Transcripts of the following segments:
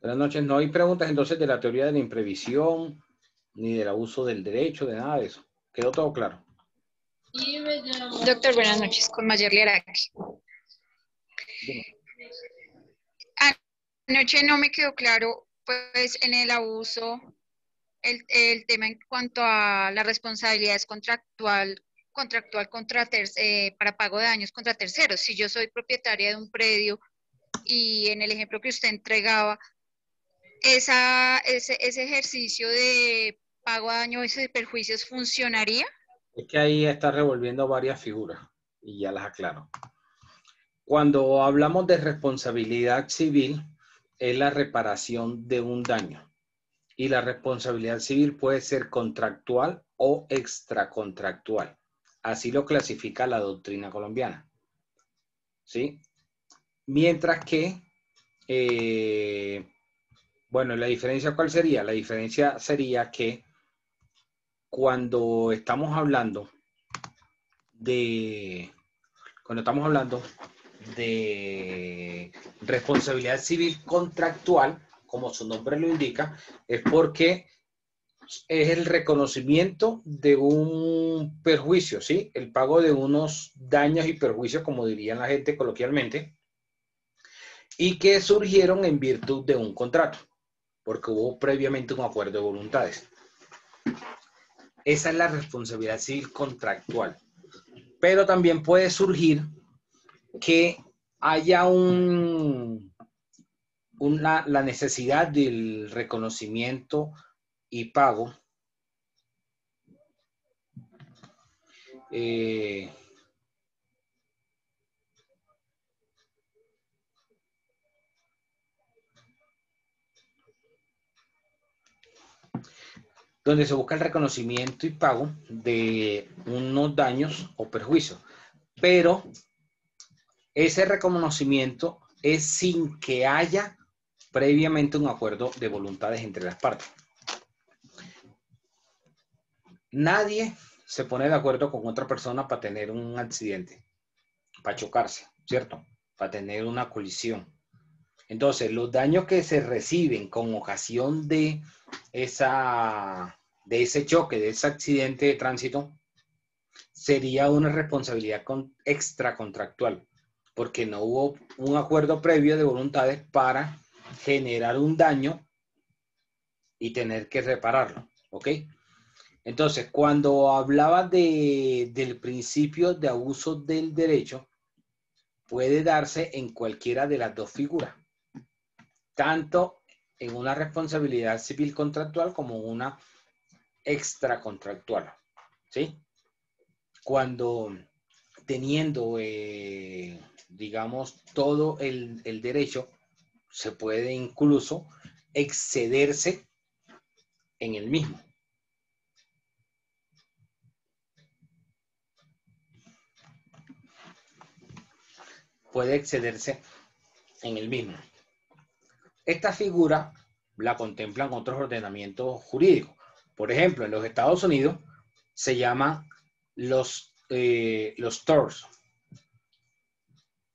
Buenas noches. No hay preguntas entonces de la teoría de la imprevisión, ni del abuso del derecho, de nada de eso. ¿Quedó todo claro? Doctor, buenas noches, con Mayer Liaraki. Dime. Anoche no me quedó claro, pues, en el abuso, el tema en cuanto a las responsabilidades contractual para pago de daños contra terceros. Si yo soy propietaria de un predio y en el ejemplo que usted entregaba, ese ejercicio de pago de daños y perjuicios funcionaría. Es que ahí está revolviendo varias figuras y ya las aclaro. Cuando hablamos de responsabilidad civil, es la reparación de un daño. Y la responsabilidad civil puede ser contractual o extracontractual. Así lo clasifica la doctrina colombiana. ¿Sí? Mientras que, bueno, ¿la diferencia cuál sería? La diferencia sería que cuando estamos hablando de responsabilidad civil contractual, como su nombre lo indica, es porque es el reconocimiento de un perjuicio, ¿sí? El pago de unos daños y perjuicios, como dirían la gente coloquialmente, y que surgieron en virtud de un contrato, porque hubo previamente un acuerdo de voluntades. Esa es la responsabilidad civil contractual. Pero también puede surgir que haya la necesidad del reconocimiento y pago donde se busca el reconocimiento y pago de unos daños o perjuicios. Pero ese reconocimiento es sin que haya previamente un acuerdo de voluntades entre las partes. Nadie se pone de acuerdo con otra persona para tener un accidente, para chocarse, ¿cierto? Para tener una colisión. Entonces, los daños que se reciben con ocasión de ese choque, de ese accidente de tránsito, sería una responsabilidad extracontractual, porque no hubo un acuerdo previo de voluntades para generar un daño y tener que repararlo, ¿ok? Entonces, cuando hablaba del principio de abuso del derecho, puede darse en cualquiera de las dos figuras, tanto en una responsabilidad civil contractual como una extracontractual, ¿sí? Cuando teniendo, digamos, todo el derecho, se puede incluso excederse en el mismo. Puede excederse en el mismo. Esta figura la contemplan otros ordenamientos jurídicos. Por ejemplo, en los Estados Unidos se llaman los torts.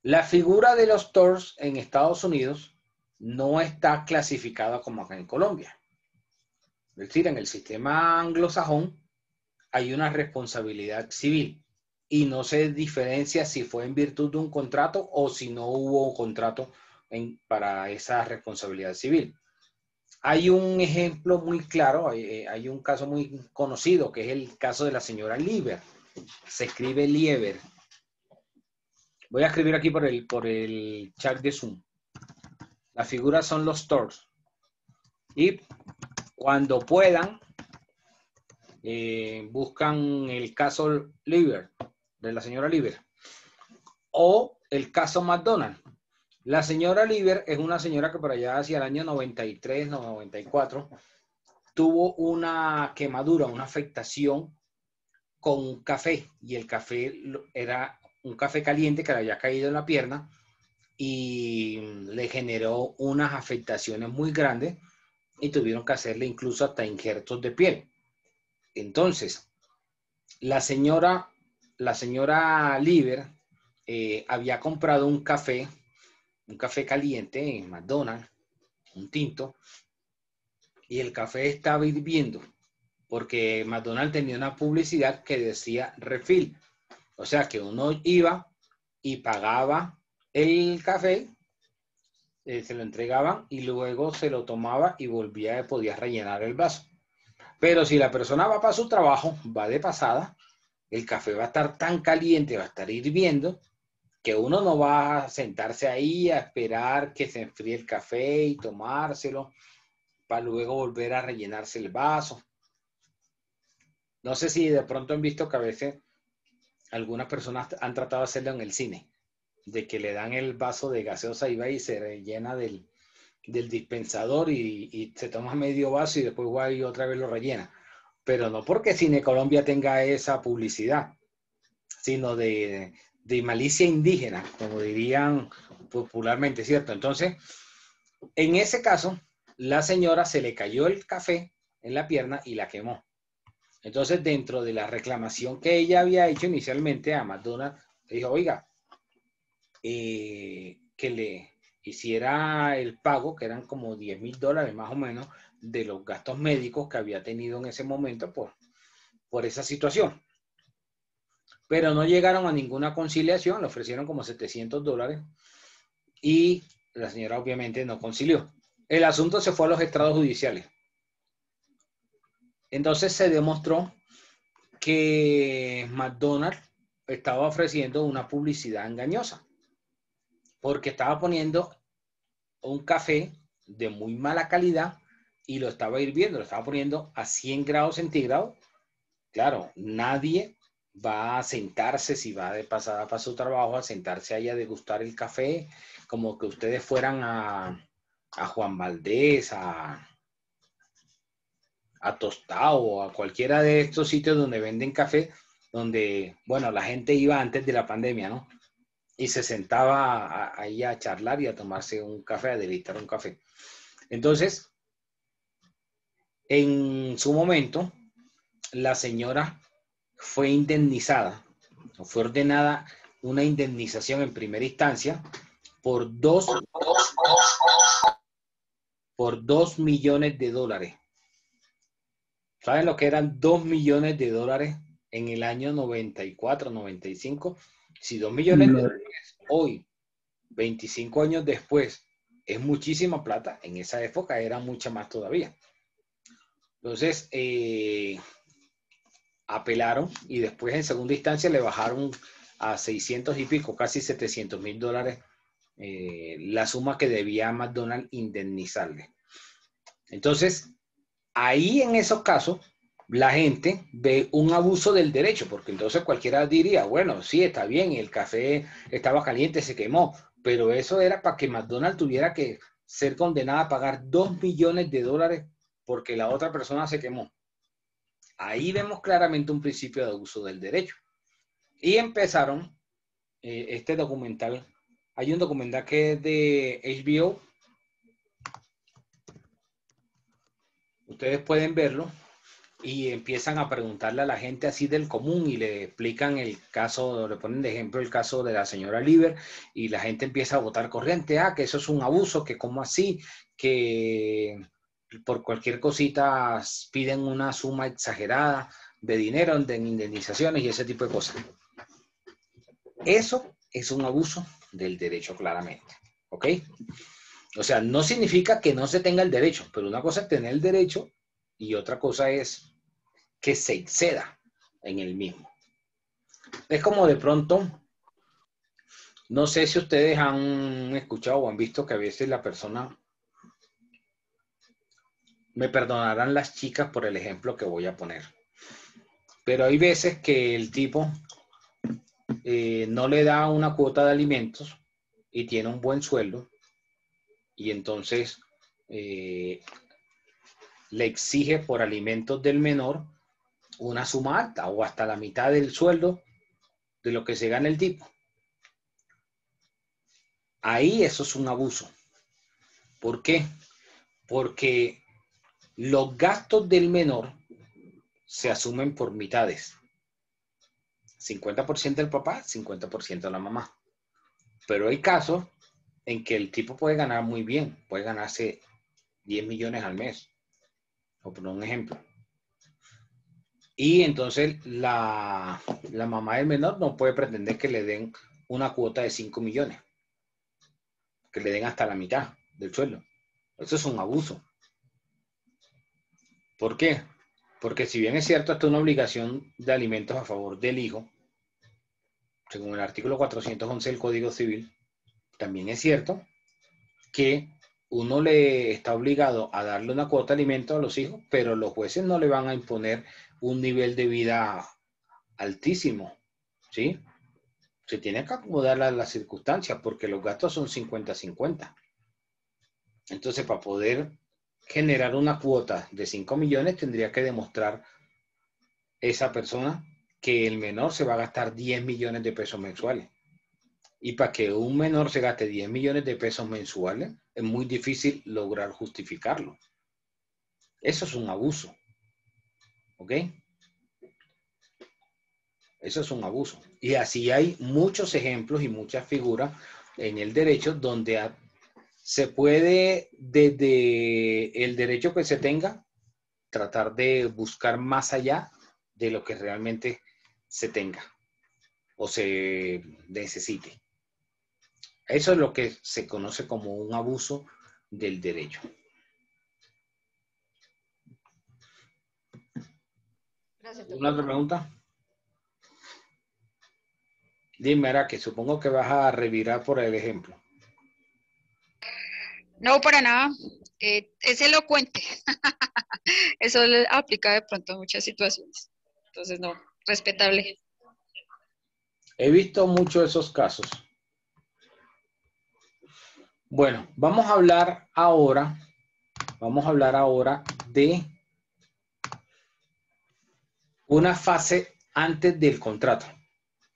La figura de los torts en Estados Unidos no está clasificada como acá en Colombia. Es decir, en el sistema anglosajón hay una responsabilidad civil y no se diferencia si fue en virtud de un contrato o si no hubo contrato para esa responsabilidad civil. Hay un ejemplo muy claro, hay un caso muy conocido que es el caso de la señora Lieber. Se escribe Lieber. Voy a escribir aquí por el chat de Zoom. Las figuras son los torts. Y cuando puedan, buscan el caso Lieber, de la señora Lieber. O el caso McDonald. La señora Lieber es una señora que por allá hacia el año 93, 94, tuvo una quemadura, una afectación con un café. Y el café era un café caliente que le había caído en la pierna y le generó unas afectaciones muy grandes y tuvieron que hacerle incluso hasta injertos de piel. Entonces, la señora Lieber había comprado un café un café caliente en McDonald's, un tinto, y el café estaba hirviendo, porque McDonald's tenía una publicidad que decía refill. O sea que uno iba y pagaba el café, se lo entregaban y luego se lo tomaba y volvía, podía rellenar el vaso. Pero si la persona va para su trabajo, va de pasada, el café va a estar tan caliente, va a estar hirviendo, que uno no va a sentarse ahí a esperar que se enfríe el café y tomárselo para luego volver a rellenarse el vaso. No sé si de pronto han visto que a veces algunas personas han tratado de hacerlo en el cine, de que le dan el vaso de gaseosa y va y se rellena del dispensador y se toma medio vaso y después va y otra vez lo rellena. Pero no porque Cine Colombia tenga esa publicidad, sino de malicia indígena, como dirían popularmente, ¿cierto? Entonces, en ese caso, la señora se le cayó el café en la pierna y la quemó. Entonces, dentro de la reclamación que ella había hecho inicialmente a McDonald's, le dijo, oiga, que le hiciera el pago, que eran como $10,000 más o menos, de los gastos médicos que había tenido en ese momento por esa situación. Pero no llegaron a ninguna conciliación, le ofrecieron como $700 y la señora obviamente no concilió. El asunto se fue a los estrados judiciales. Entonces se demostró que McDonald's estaba ofreciendo una publicidad engañosa, porque estaba poniendo un café de muy mala calidad y lo estaba hirviendo, lo estaba poniendo a 100 grados centígrados. Claro, nadie va a sentarse, si va de pasada para su trabajo, a sentarse ahí a degustar el café, como que ustedes fueran a Juan Valdés, a Tostado o a cualquiera de estos sitios donde venden café, donde, bueno, la gente iba antes de la pandemia, ¿no? Y se sentaba ahí a charlar y a tomarse un café, a deleitar un café. Entonces, en su momento, la señora fue indemnizada, fue ordenada una indemnización en primera instancia por 2 millones de dólares. ¿Saben lo que eran 2 millones de dólares en el año 94, 95? Si 2 millones de dólares hoy, 25 años después, es muchísima plata, en esa época era mucha más todavía. Entonces, apelaron y después en segunda instancia le bajaron a 600 y pico, casi $700,000, la suma que debía McDonald's indemnizarle. Entonces, ahí en esos casos, la gente ve un abuso del derecho, porque entonces cualquiera diría, bueno, sí, está bien, el café estaba caliente, se quemó, pero eso era para que McDonald's tuviera que ser condenada a pagar 2 millones de dólares porque la otra persona se quemó. Ahí vemos claramente un principio de abuso del derecho. Y empezaron este documental. Hay un documental que es de HBO. Ustedes pueden verlo y empiezan a preguntarle a la gente así del común y le explican el caso, le ponen de ejemplo el caso de la señora Liber y la gente empieza a votar corriente, que eso es un abuso, que cómo así, que por cualquier cosita piden una suma exagerada de dinero en indemnizaciones y ese tipo de cosas. Eso es un abuso del derecho claramente, ¿ok? O sea, no significa que no se tenga el derecho, pero una cosa es tener el derecho y otra cosa es que se exceda en el mismo. Es como de pronto, no sé si ustedes han escuchado o han visto que a veces la persona, me perdonarán las chicas por el ejemplo que voy a poner, pero hay veces que el tipo no le da una cuota de alimentos y tiene un buen sueldo y entonces le exige por alimentos del menor una suma alta o hasta la mitad del sueldo de lo que se gana el tipo. Ahí eso es un abuso. ¿Por qué? Porque los gastos del menor se asumen por mitades. 50% del papá, 50% de la mamá. Pero hay casos en que el tipo puede ganar muy bien, puede ganarse 10 millones al mes, o por un ejemplo. Y entonces la mamá del menor no puede pretender que le den una cuota de 5 millones, que le den hasta la mitad del sueldo. Eso es un abuso. ¿Por qué? Porque si bien es cierto, esto es una obligación de alimentos a favor del hijo, según el artículo 411 del Código Civil, también es cierto que uno le está obligado a darle una cuota de alimentos a los hijos, pero los jueces no le van a imponer un nivel de vida altísimo, ¿sí? Se tiene que acomodar a las circunstancias porque los gastos son 50-50. Entonces, para poder generar una cuota de 5 millones, tendría que demostrar esa persona que el menor se va a gastar 10 millones de pesos mensuales. Y para que un menor se gaste 10 millones de pesos mensuales, es muy difícil lograr justificarlo. Eso es un abuso. ¿Ok? Eso es un abuso. Y así hay muchos ejemplos y muchas figuras en el derecho donde se puede, desde el derecho que se tenga, tratar de buscar más allá de lo que realmente se tenga o se necesite. Eso es lo que se conoce como un abuso del derecho. Gracias, ¿Una otra doctor. pregunta? Dime, Ara, que supongo que vas a revirar por el ejemplo. No, para nada. Es elocuente. Eso le aplica de pronto a muchas situaciones. Entonces, no, respetable. He visto mucho esos casos. Bueno, vamos a hablar ahora de una fase antes del contrato.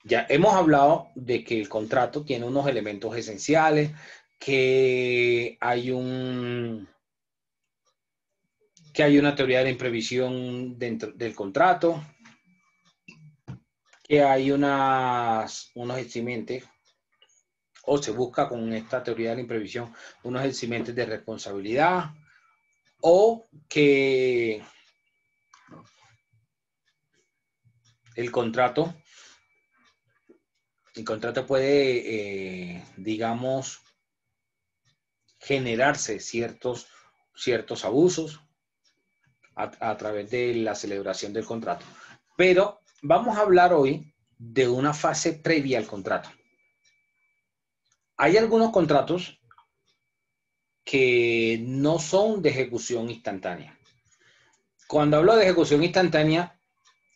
Ya hemos hablado de que el contrato tiene unos elementos esenciales, que hay una teoría de la imprevisión dentro del contrato, que hay unos eximentes, o se busca con esta teoría de la imprevisión unos eximentes de responsabilidad, o que el contrato puede, digamos, generarse ciertos abusos a través de la celebración del contrato. Pero vamos a hablar hoy de una fase previa al contrato. Hay algunos contratos que no son de ejecución instantánea. Cuando hablo de ejecución instantánea,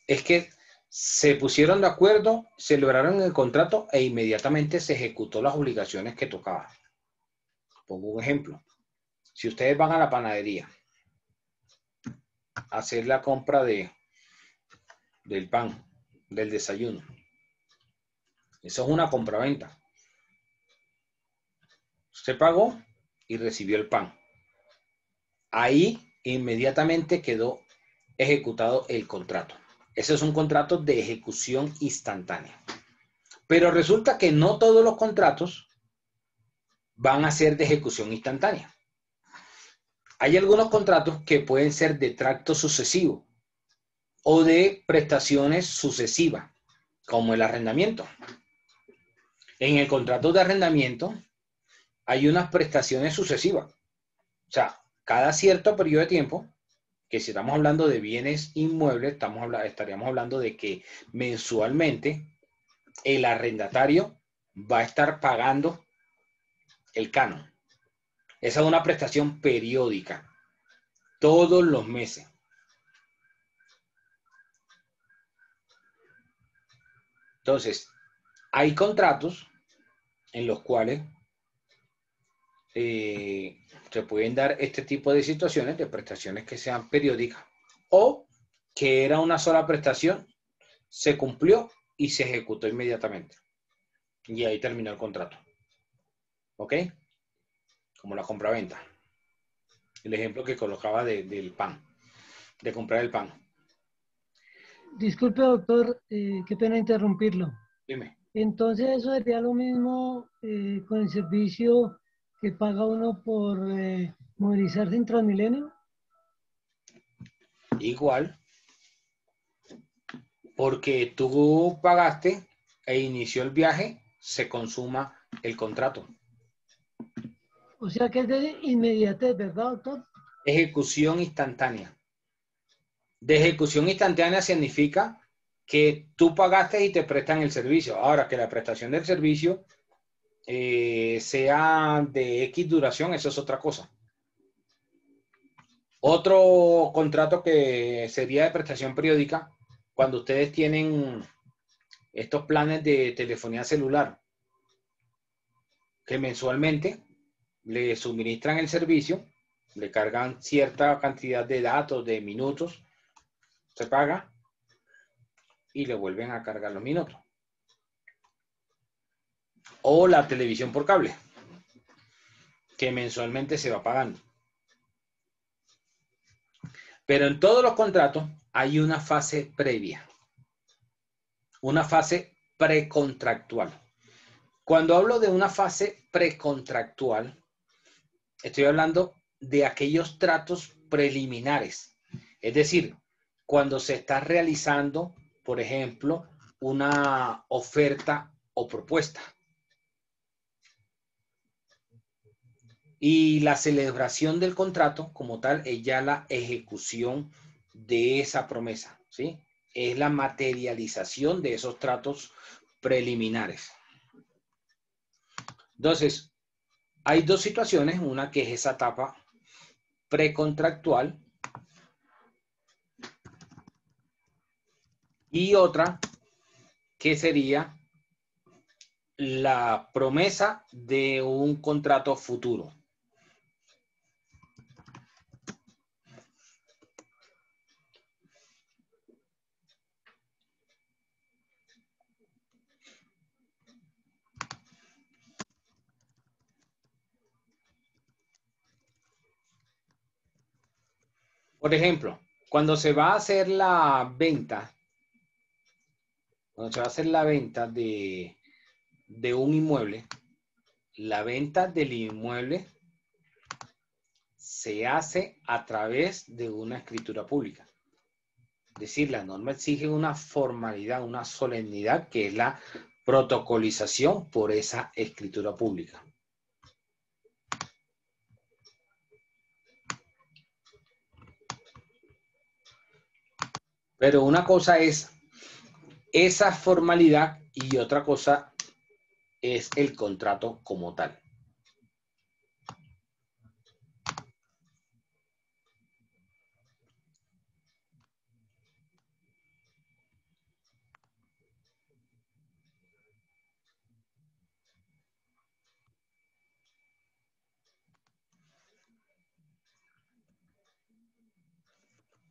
es que se pusieron de acuerdo, celebraron el contrato e inmediatamente se ejecutó las obligaciones que tocaba. Pongo un ejemplo. Si ustedes van a la panadería a hacer la compra del pan, del desayuno, eso es una compraventa. Usted pagó y recibió el pan. Ahí inmediatamente quedó ejecutado el contrato. Ese es un contrato de ejecución instantánea. Pero resulta que no todos los contratos van a ser de ejecución instantánea. Hay algunos contratos que pueden ser de tracto sucesivo o de prestaciones sucesivas, como el arrendamiento. En el contrato de arrendamiento hay unas prestaciones sucesivas. O sea, cada cierto periodo de tiempo, que si estamos hablando de bienes inmuebles, estaríamos hablando de que mensualmente el arrendatario va a estar pagando el canon. Esa es una prestación periódica, todos los meses. Entonces, hay contratos en los cuales se pueden dar este tipo de situaciones, de prestaciones que sean periódicas, o que era una sola prestación, se cumplió y se ejecutó inmediatamente. Y ahí terminó el contrato. ¿Ok? Como la compraventa. El ejemplo que colocaba del pan, de comprar el pan. Disculpe, doctor, qué pena interrumpirlo. Dime. Entonces, eso sería lo mismo con el servicio que paga uno por movilizarse en Transmilenio? Igual, porque tú pagaste e inició el viaje, se consuma el contrato. O sea que es de inmediatez, ¿verdad, doctor? Ejecución instantánea. De ejecución instantánea significa que tú pagaste y te prestan el servicio. Ahora, que la prestación del servicio sea de X duración, eso es otra cosa. Otro contrato que sería de prestación periódica, cuando ustedes tienen estos planes de telefonía celular, que mensualmente le suministran el servicio, le cargan cierta cantidad de datos, de minutos, se paga y le vuelven a cargar los minutos. O la televisión por cable, que mensualmente se va pagando. Pero en todos los contratos hay una fase previa, una fase precontractual. Cuando hablo de una fase precontractual, estoy hablando de aquellos tratos preliminares. Es decir, cuando se está realizando, por ejemplo, una oferta o propuesta. Y la celebración del contrato como tal es ya la ejecución de esa promesa, ¿sí? Es la materialización de esos tratos preliminares. Entonces, hay dos situaciones, una que es esa etapa precontractual y otra que sería la promesa de un contrato futuro. Por ejemplo, cuando se va a hacer la venta, de un inmueble, la venta del inmueble se hace a través de una escritura pública. Es decir, la norma exige una formalidad, una solemnidad, que es la protocolización por esa escritura pública. Pero una cosa es esa formalidad y otra cosa es el contrato como tal.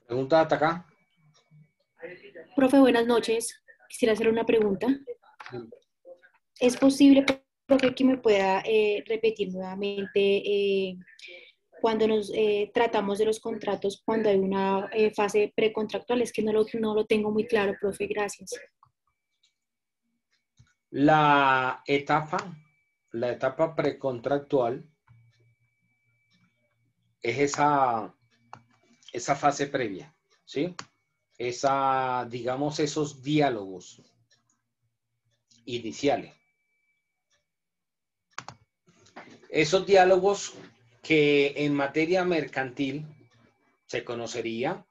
¿Preguntas hasta acá? Profe, buenas noches. Quisiera hacer una pregunta. ¿Es posible, profe, que me pueda repetir nuevamente cuando nos tratamos de los contratos, cuando hay una fase precontractual? Es que no lo tengo muy claro, profe. Gracias. La etapa precontractual es esa fase previa, ¿sí? Digamos, esos diálogos iniciales. Esos diálogos que en materia mercantil se conocería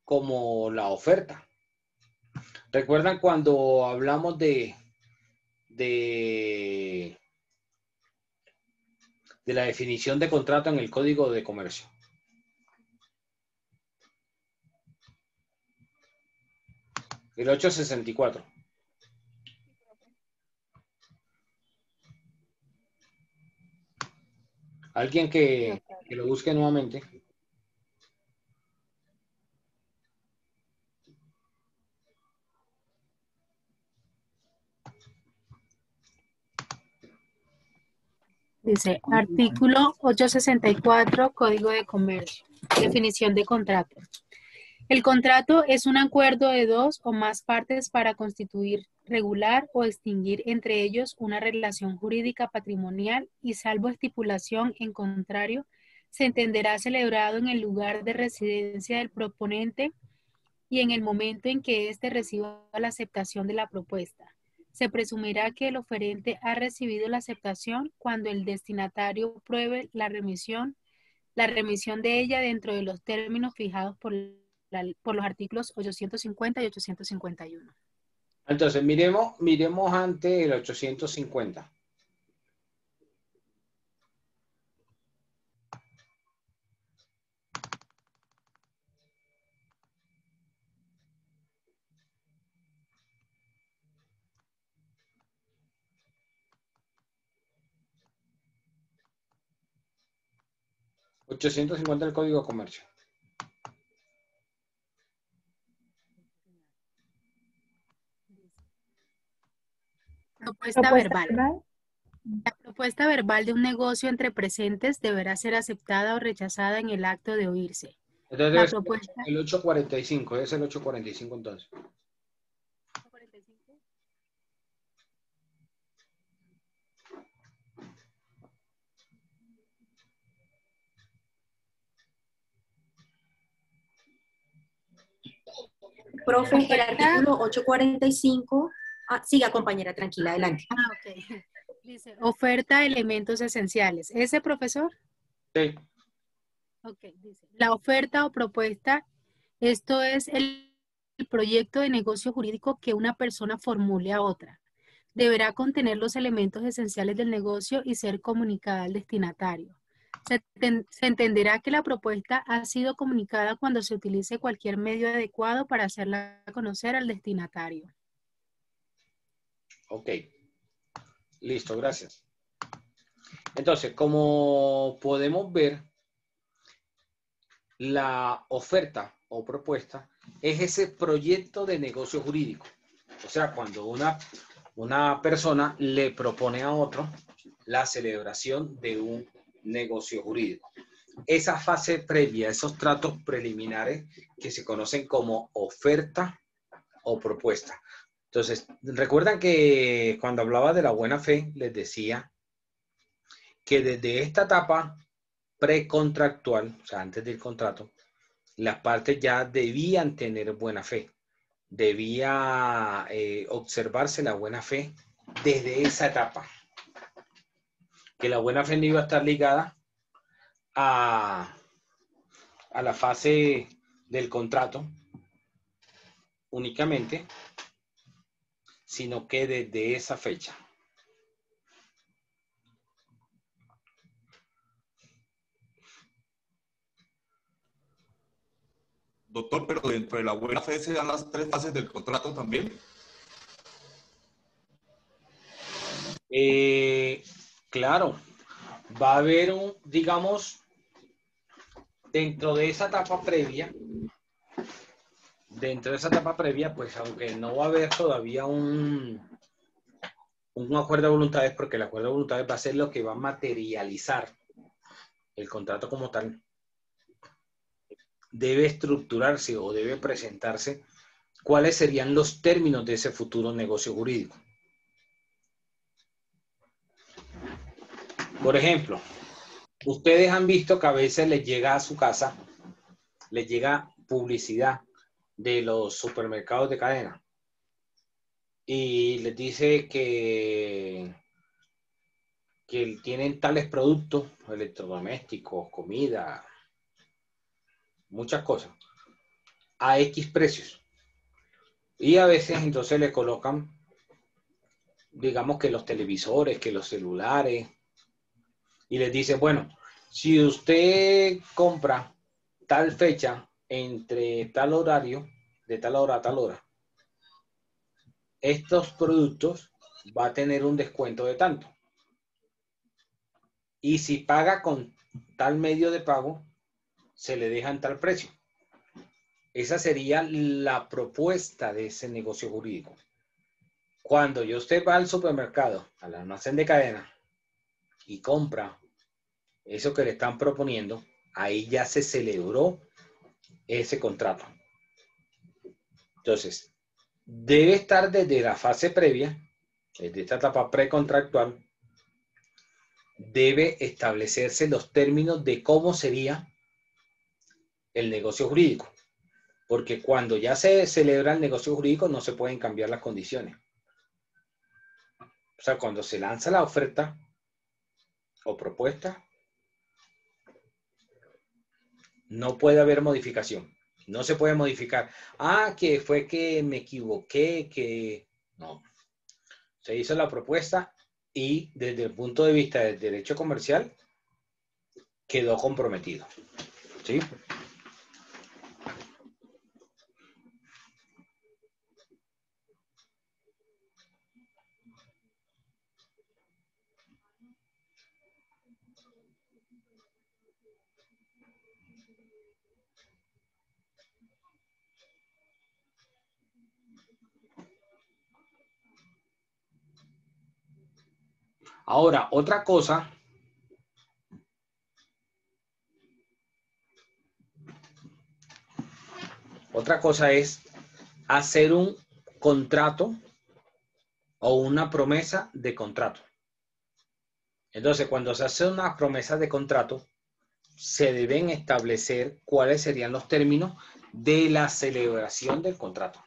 como la oferta. ¿Recuerdan cuando hablamos de la definición de contrato en el Código de Comercio? El 864. Alguien que lo busque nuevamente. Dice, artículo 864, Código de Comercio. Definición de contrato. El contrato es un acuerdo de dos o más partes para constituir regular o extinguir entre ellos una relación jurídica patrimonial y salvo estipulación en contrario, se entenderá celebrado en el lugar de residencia del proponente y en el momento en que éste reciba la aceptación de la propuesta. Se presumirá que el oferente ha recibido la aceptación cuando el destinatario pruebe la remisión de ella dentro de los términos fijados por los artículos 850 y 851. Entonces, miremos ante el 850. $850 del Código de Comercio. Propuesta verbal. La propuesta verbal de un negocio entre presentes deberá ser aceptada o rechazada en el acto de oírse. Entonces, La propuesta... el 845, es el 845 entonces. Profe, el artículo 845, siga compañera, tranquila, adelante. Ok. Dice, oferta de elementos esenciales. ¿Ese, profesor? Sí. Ok, dice, la oferta o propuesta, esto es el proyecto de negocio jurídico que una persona formule a otra. Deberá contener los elementos esenciales del negocio y ser comunicada al destinatario. Se entenderá que la propuesta ha sido comunicada cuando se utilice cualquier medio adecuado para hacerla conocer al destinatario. Ok. Listo, gracias. Entonces, como podemos ver, la oferta o propuesta es ese proyecto de negocio jurídico. O sea, cuando una persona le propone a otro la celebración de un negocio jurídico. Esa fase previa, esos tratos preliminares que se conocen como oferta o propuesta. Entonces, recuerdan que cuando hablaba de la buena fe, les decía que desde esta etapa precontractual, o sea, antes del contrato, las partes ya debían tener buena fe. Debía observarse la buena fe desde esa etapa. Que la buena fe no iba a estar ligada a la fase del contrato únicamente, sino que desde esa fecha. Doctor, pero dentro de la buena fe se dan las 3 fases del contrato también. Claro, va a haber digamos, dentro de esa etapa previa, pues aunque no va a haber todavía un acuerdo de voluntades, porque el acuerdo de voluntades va a ser lo que va a materializar el contrato como tal, debe estructurarse o debe presentarse cuáles serían los términos de ese futuro negocio jurídico. Por ejemplo, ustedes han visto que a veces les llega a su casa, les llega publicidad de los supermercados de cadena y les dice que tienen tales productos, electrodomésticos, comida, muchas cosas, a X precios. Y a veces entonces le colocan, digamos que los televisores, que los celulares, y les dicen, bueno, si usted compra tal fecha entre tal horario, de tal hora a tal hora, estos productos va a tener un descuento de tanto. Y si paga con tal medio de pago, se le deja en tal precio. Esa sería la propuesta de ese negocio jurídico. Cuando usted va al supermercado, al almacén de cadena, y compra eso que le están proponiendo, ahí ya se celebró ese contrato. Entonces, debe estar desde la fase previa, desde esta etapa precontractual, debe establecerse los términos de cómo sería el negocio jurídico. Porque cuando ya se celebra el negocio jurídico no se pueden cambiar las condiciones. O sea, cuando se lanza la oferta o propuesta, no puede haber modificación. No se puede modificar. Ah, que fue que me equivoqué, que... No. Se hizo la propuesta y desde el punto de vista del derecho comercial quedó comprometido. ¿Sí? Ahora, otra cosa es hacer un contrato o una promesa de contrato. Entonces, cuando se hace una promesa de contrato, se deben establecer cuáles serían los términos de la celebración del contrato.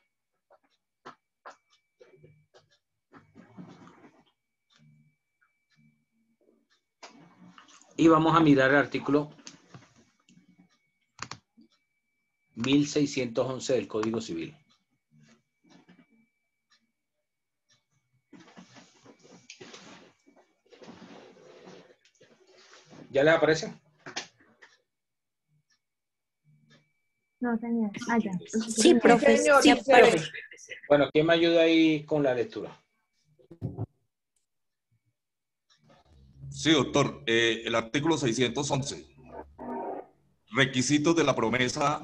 Y vamos a mirar el artículo 1611 del Código Civil. ¿Ya les aparece? No, señor. Allá. Sí, profe. señor, Sí, sí, profe. Bueno, ¿quién me ayuda ahí con la lectura? Sí, doctor. El artículo 611. Requisitos de la promesa.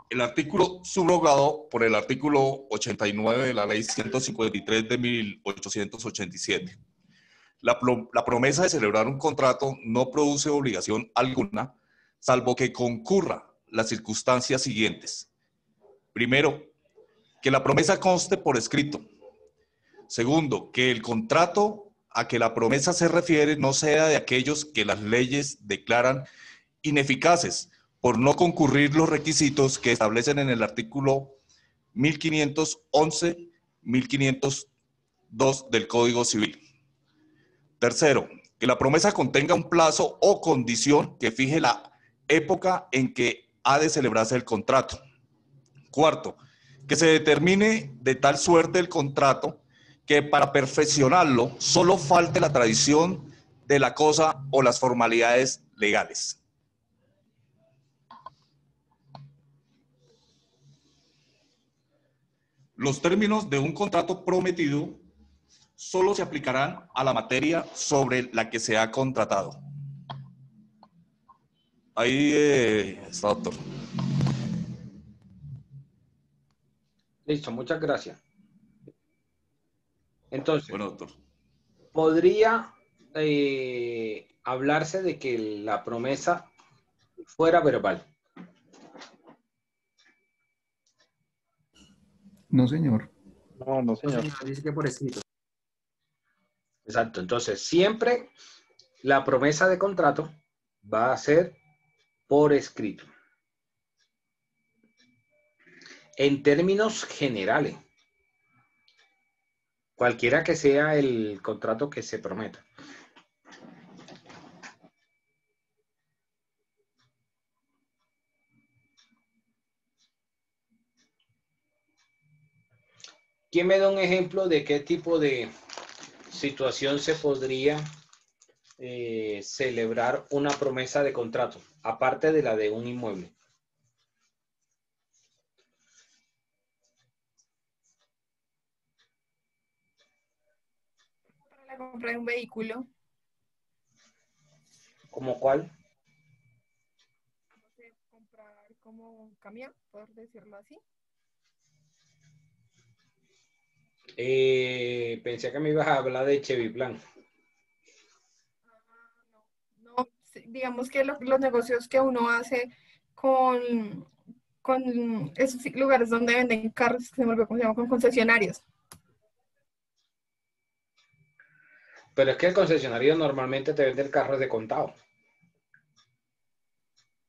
El artículo subrogado por el artículo 89 de la ley 153 de 1887. La promesa de celebrar un contrato no produce obligación alguna, salvo que concurra las circunstancias siguientes. Primero, que la promesa conste por escrito. Segundo, que el contrato a que la promesa se refiere no sea de aquellos que las leyes declaran ineficaces por no concurrir los requisitos que establecen en el artículo 1511, 1502 del Código Civil. Tercero, que la promesa contenga un plazo o condición que fije la época en que ha de celebrarse el contrato. Cuarto, que se determine de tal suerte el contrato que para perfeccionarlo solo falte la tradición de la cosa o las formalidades legales. Los términos de un contrato prometido solo se aplicarán a la materia sobre la que se ha contratado. Ahí está, doctor. Listo, muchas gracias. Entonces, Bueno, doctor. podría hablarse de que la promesa fuera verbal. No, señor. No, no, señor. Dice que por escrito. Exacto. Entonces, siempre la promesa de contrato va a ser por escrito. En términos generales, cualquiera que sea el contrato que se prometa. ¿Quién me da un ejemplo de qué tipo de situación se podría celebrar una promesa de contrato, aparte de la de un inmueble? Para la compra de un vehículo. ¿Cómo cuál? No sé, comprar como un camión, por decirlo así. Pensé que me ibas a hablar de Chevy Plan. No, digamos que los negocios que uno hace con con esos lugares donde venden carros, se me olvidó cómo se llama, con concesionarios. Pero es que el concesionario normalmente te vende el carro de contado.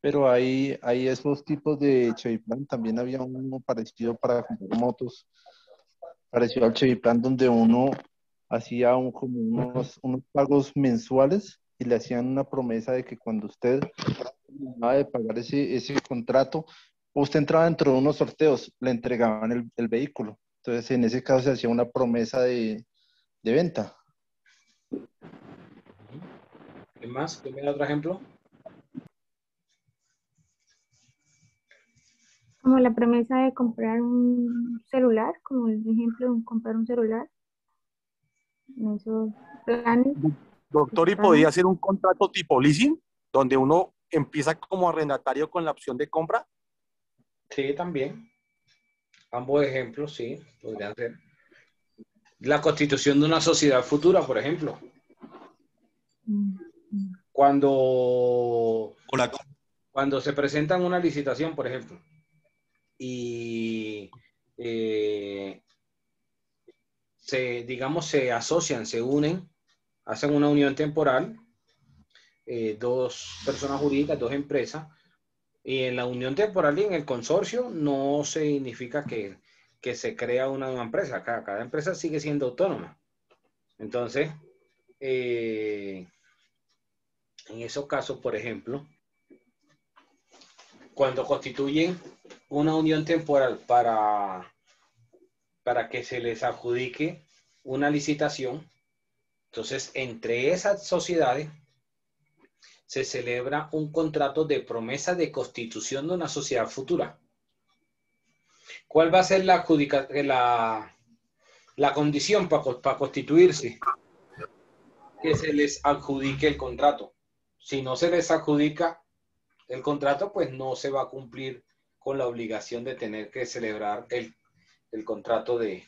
Pero hay esos tipos de Chevy Plan. También había uno parecido para comprar motos, parecido al Chevy Plan, donde uno hacía como unos pagos mensuales y le hacían una promesa de que cuando usted terminaba de pagar ese contrato, usted entraba dentro de unos sorteos, le entregaban el vehículo. Entonces, en ese caso se hacía una promesa de venta. ¿Qué más? ¿Qué me da otro ejemplo? Como la promesa de comprar un celular, como el ejemplo de comprar un celular. En esos planes. Doctor, ¿y podía ser un contrato tipo leasing, donde uno empieza como arrendatario con la opción de compra? Sí, también. Ambos ejemplos, sí, podrían ser. La constitución de una sociedad futura, por ejemplo. Cuando se presenta en una licitación, por ejemplo, y se asocian, se unen, hacen una unión temporal, dos personas jurídicas, dos empresas, y en la unión temporal y en el consorcio no significa que se crea una nueva empresa. Cada empresa sigue siendo autónoma. Entonces, en esos casos, por ejemplo, cuando constituyen una unión temporal para que se les adjudique una licitación, entonces entre esas sociedades se celebra un contrato de promesa de constitución de una sociedad futura. ¿Cuál va a ser la condición para constituirse? Que se les adjudique el contrato. Si no se les adjudica el contrato, pues no se va a cumplir con la obligación de tener que celebrar el contrato de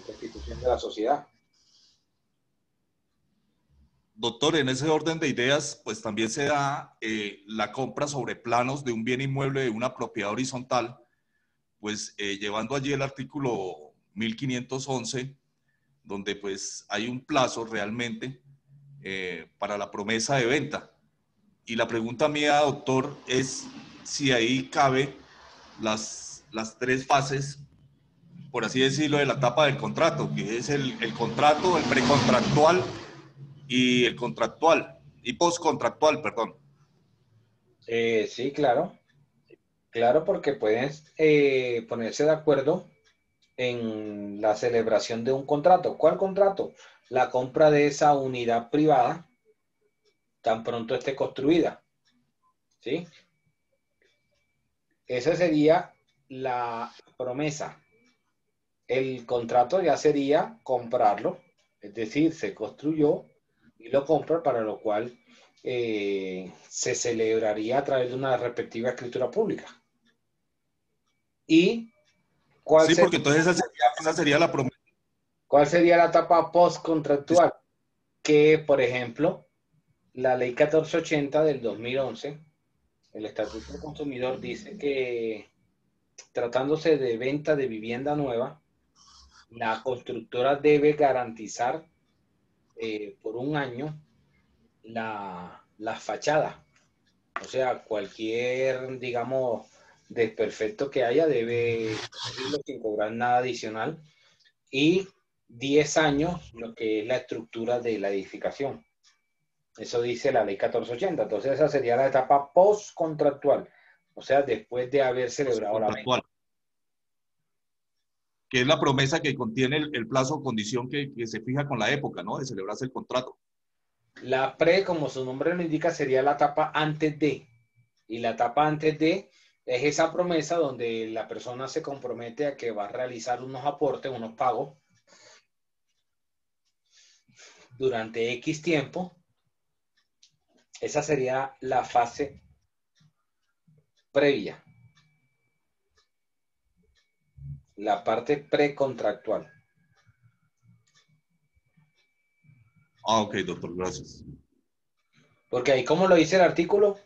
constitución de la sociedad. Doctor, en ese orden de ideas, pues también se da la compra sobre planos de un bien inmueble de una propiedad horizontal, pues llevando allí el artículo 1511, donde pues hay un plazo realmente para la promesa de venta. Y la pregunta mía, doctor, es si ahí cabe las tres fases, por así decirlo, de la etapa del contrato, que es el contrato, el precontractual y el contractual, y postcontractual, perdón. Sí, claro. Claro, porque pueden ponerse de acuerdo en la celebración de un contrato. ¿Cuál contrato? La compra de esa unidad privada tan pronto esté construida. ¿Sí? Esa sería la promesa. El contrato ya sería comprarlo, es decir, se construyó y lo compra, para lo cual se celebraría a través de una respectiva escritura pública. ¿Y cuál Sí, porque entonces esa sería la promesa. ¿Cuál sería la etapa postcontractual? Que, por ejemplo, la ley 1480 del 2011, el Estatuto del Consumidor, dice que tratándose de venta de vivienda nueva, la constructora debe garantizar por un año la fachada. O sea, cualquier, digamos, desperfecto que haya debe corregirlo sin cobrar nada adicional. Y 10 años lo que es la estructura de la edificación. Eso dice la ley 1480. Entonces esa sería la etapa postcontractual. O sea, después de haber celebrado la venta. Que es la promesa que contiene el plazo o condición que se fija con la época, ¿no? De celebrarse el contrato. La pre, como su nombre lo indica, sería la etapa antes de. Y la etapa antes de es esa promesa donde la persona se compromete a que va a realizar unos aportes, unos pagos durante X tiempo. Esa sería la fase previa. La parte precontractual. Ah, ok, doctor, gracias. Porque ahí, ¿cómo lo dice el artículo?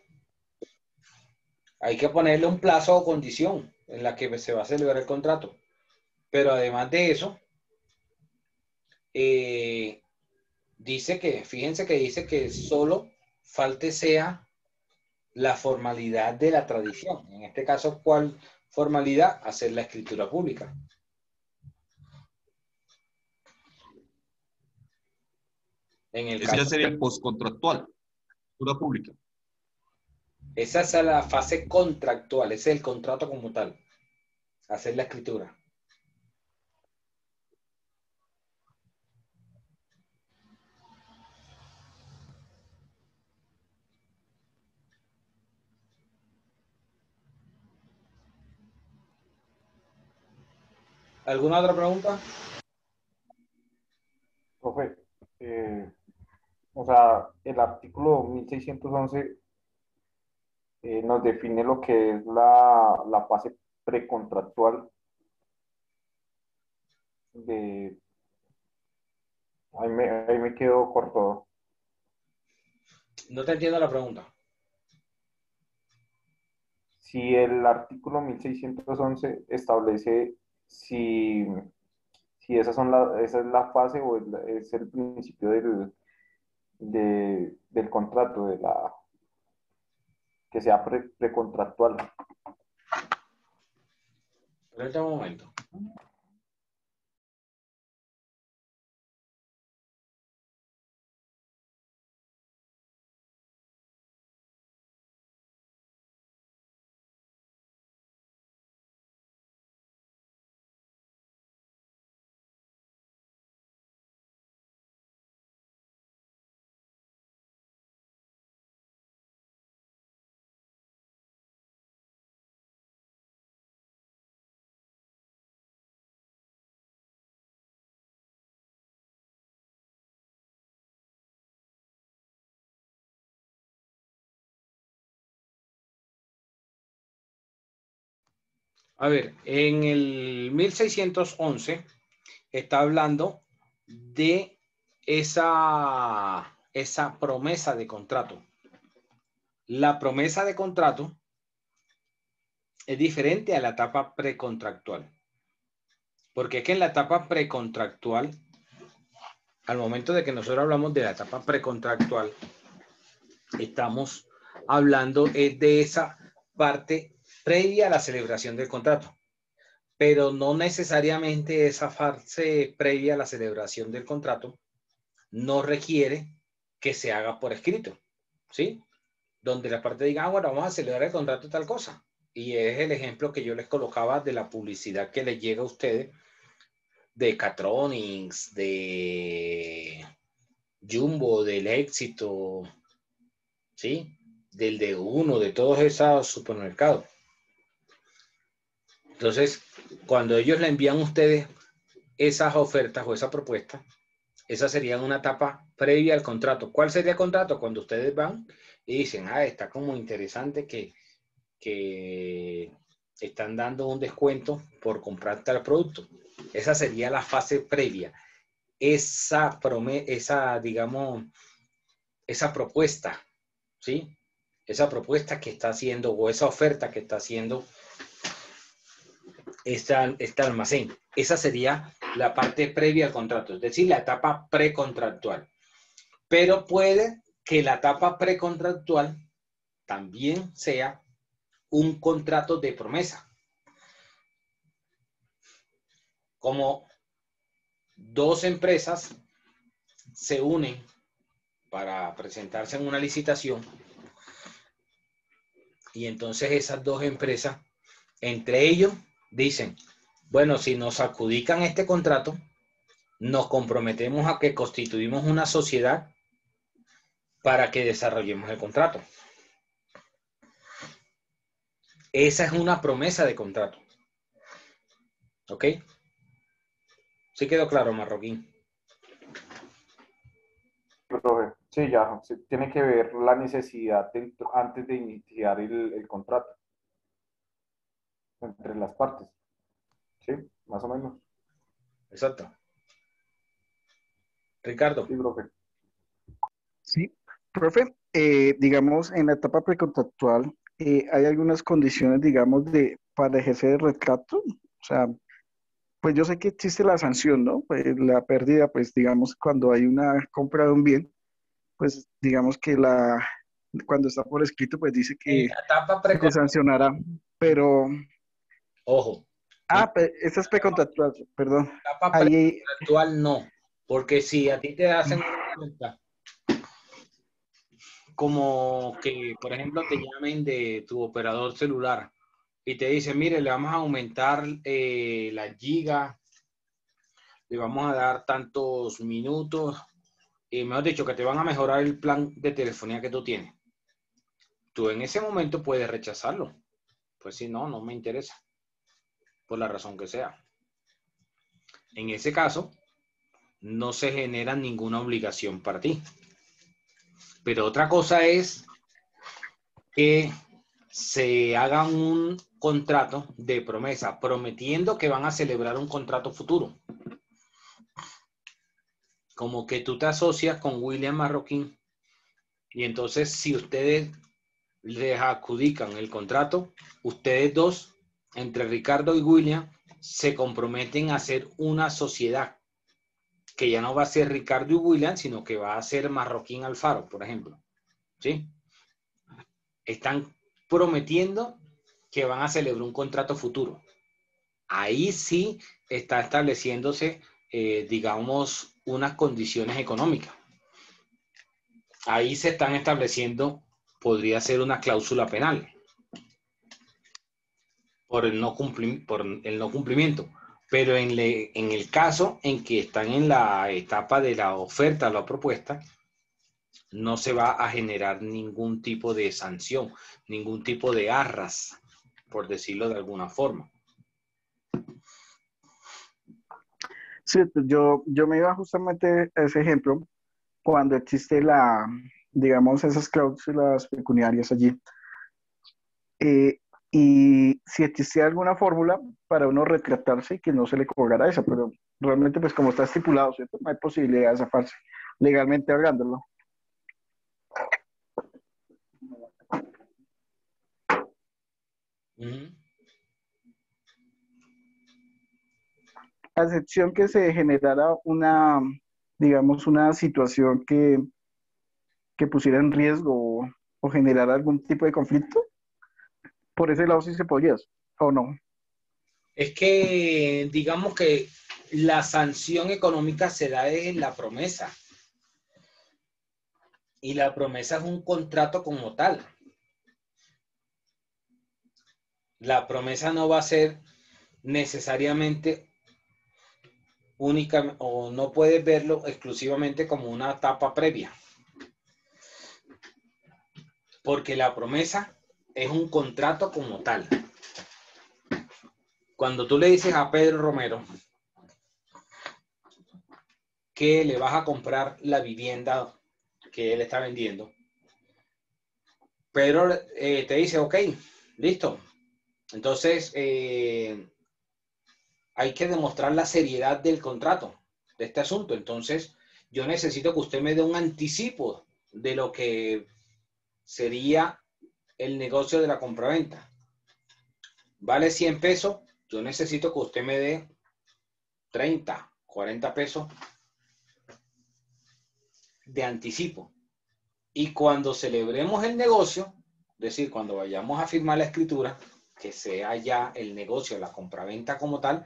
Hay que ponerle un plazo o condición en la que se va a celebrar el contrato. Pero además de eso, dice que, fíjense que dice que solo falte sea la formalidad de la tradición. En este caso, ¿cuál formalidad? Hacer la escritura pública. En el Ese ya caso, sería el postcontractual, escritura pública. esa es la fase contractual, ese es el contrato como tal, hacer la escritura. ¿Alguna otra pregunta? Profe, o sea, el artículo 1611 nos define lo que es la fase precontractual de... Ahí me quedo corto. No te entiendo la pregunta. Si el artículo 1611 establece si esa es la fase o es el principio del contrato, que sea precontractual. Espérate un momento. A ver, en el 1611 está hablando de esa promesa de contrato. La promesa de contrato es diferente a la etapa precontractual. Porque es que en la etapa precontractual, al momento de que nosotros hablamos de la etapa precontractual, estamos hablando de esa parte previa a la celebración del contrato, pero no necesariamente esa fase previa a la celebración del contrato no requiere que se haga por escrito, ¿sí? Donde la parte diga, bueno, vamos a celebrar el contrato tal cosa. Y es el ejemplo que yo les colocaba de la publicidad que les llega a ustedes de Catronics, de Jumbo, del Éxito, ¿sí? Del de uno, de todos esos supermercados. Entonces, cuando ellos le envían a ustedes esas ofertas o esa propuesta, esa sería una etapa previa al contrato. ¿Cuál sería el contrato? Cuando ustedes van y dicen, está como interesante que están dando un descuento por comprar tal producto. Esa sería la fase previa. Digamos, esa propuesta, ¿sí? Esa propuesta que está haciendo o esa oferta que está haciendo este almacén. Esa sería la parte previa al contrato, es decir, la etapa precontractual. Pero puede que la etapa precontractual también sea un contrato de promesa. Como dos empresas se unen para presentarse en una licitación y entonces esas dos empresas, entre ellos, dicen, bueno, si nos adjudican este contrato, nos comprometemos a que constituimos una sociedad para que desarrollemos el contrato. Esa es una promesa de contrato. ¿Ok? ¿Sí quedó claro, Marroquín? Profe, sí, ya, se tiene que ver la necesidad antes de iniciar el contrato entre las partes. Sí, más o menos. Exacto. Ricardo. Sí, profe. Sí, profe, digamos, en la etapa precontractual, hay algunas condiciones, digamos, para ejercer el retrato. O sea, pues yo sé que existe la sanción, ¿no? Pues la pérdida, pues digamos, cuando hay una compra de un bien, pues digamos que cuando está por escrito, pues dice En que la etapa se precontractual, sancionará, pero... ojo, en esa es precontractual, perdón. la etapa Ahí, precontractual no, porque si a ti te hacen una oferta, como que, por ejemplo, te llamen de tu operador celular y te dicen, mire, le vamos a aumentar la giga, le vamos a dar tantos minutos, y mejor dicho, que te van a mejorar el plan de telefonía que tú tienes. Tú en ese momento puedes rechazarlo. Pues si no, no me interesa, por la razón que sea. En ese caso, no se genera ninguna obligación para ti. Pero otra cosa es que se haga un contrato de promesa, prometiendo que van a celebrar un contrato futuro. Como que tú te asocias con William Marroquín y entonces si ustedes les adjudican el contrato, ustedes dos, entre Ricardo y William, se comprometen a hacer una sociedad que ya no va a ser Ricardo y William, sino que va a ser Marroquín Alfaro, por ejemplo. ¿Sí? Están prometiendo que van a celebrar un contrato futuro. Ahí sí está estableciéndose, digamos, unas condiciones económicas. Ahí se están estableciendo, podría ser una cláusula penal por el no cumplimiento. Pero en el caso en que están en la etapa de la oferta o la propuesta, no se va a generar ningún tipo de sanción, ningún tipo de arras, por decirlo de alguna forma. sí, pues yo me iba justamente a ese ejemplo cuando existe digamos, esas cláusulas pecuniarias allí. Y si existe alguna fórmula para uno retratarse y que no se le cobrara esa, pero realmente pues como está estipulado, ¿cierto? No hay posibilidad de zafarse legalmente hablándolo. A excepción que se generara digamos, una situación que pusiera en riesgo o generara algún tipo de conflicto, por ese lado sí se podía, ¿o no? Es que, digamos que la sanción económica se da en la promesa. Y la promesa es un contrato como tal. La promesa no va a ser necesariamente única, o no puedes verlo exclusivamente como una etapa previa. Porque la promesa es un contrato como tal. Cuando tú le dices a Pedro Romero que le vas a comprar la vivienda que él está vendiendo, Pedro te dice, ok, listo. Entonces, hay que demostrar la seriedad del contrato, de este asunto. Entonces, yo necesito que usted me dé un anticipo de lo que sería el negocio de la compraventa. Vale 100 pesos, yo necesito que usted me dé 30, 40 pesos de anticipo. Y cuando celebremos el negocio, es decir, cuando vayamos a firmar la escritura, que sea ya el negocio, la compraventa como tal,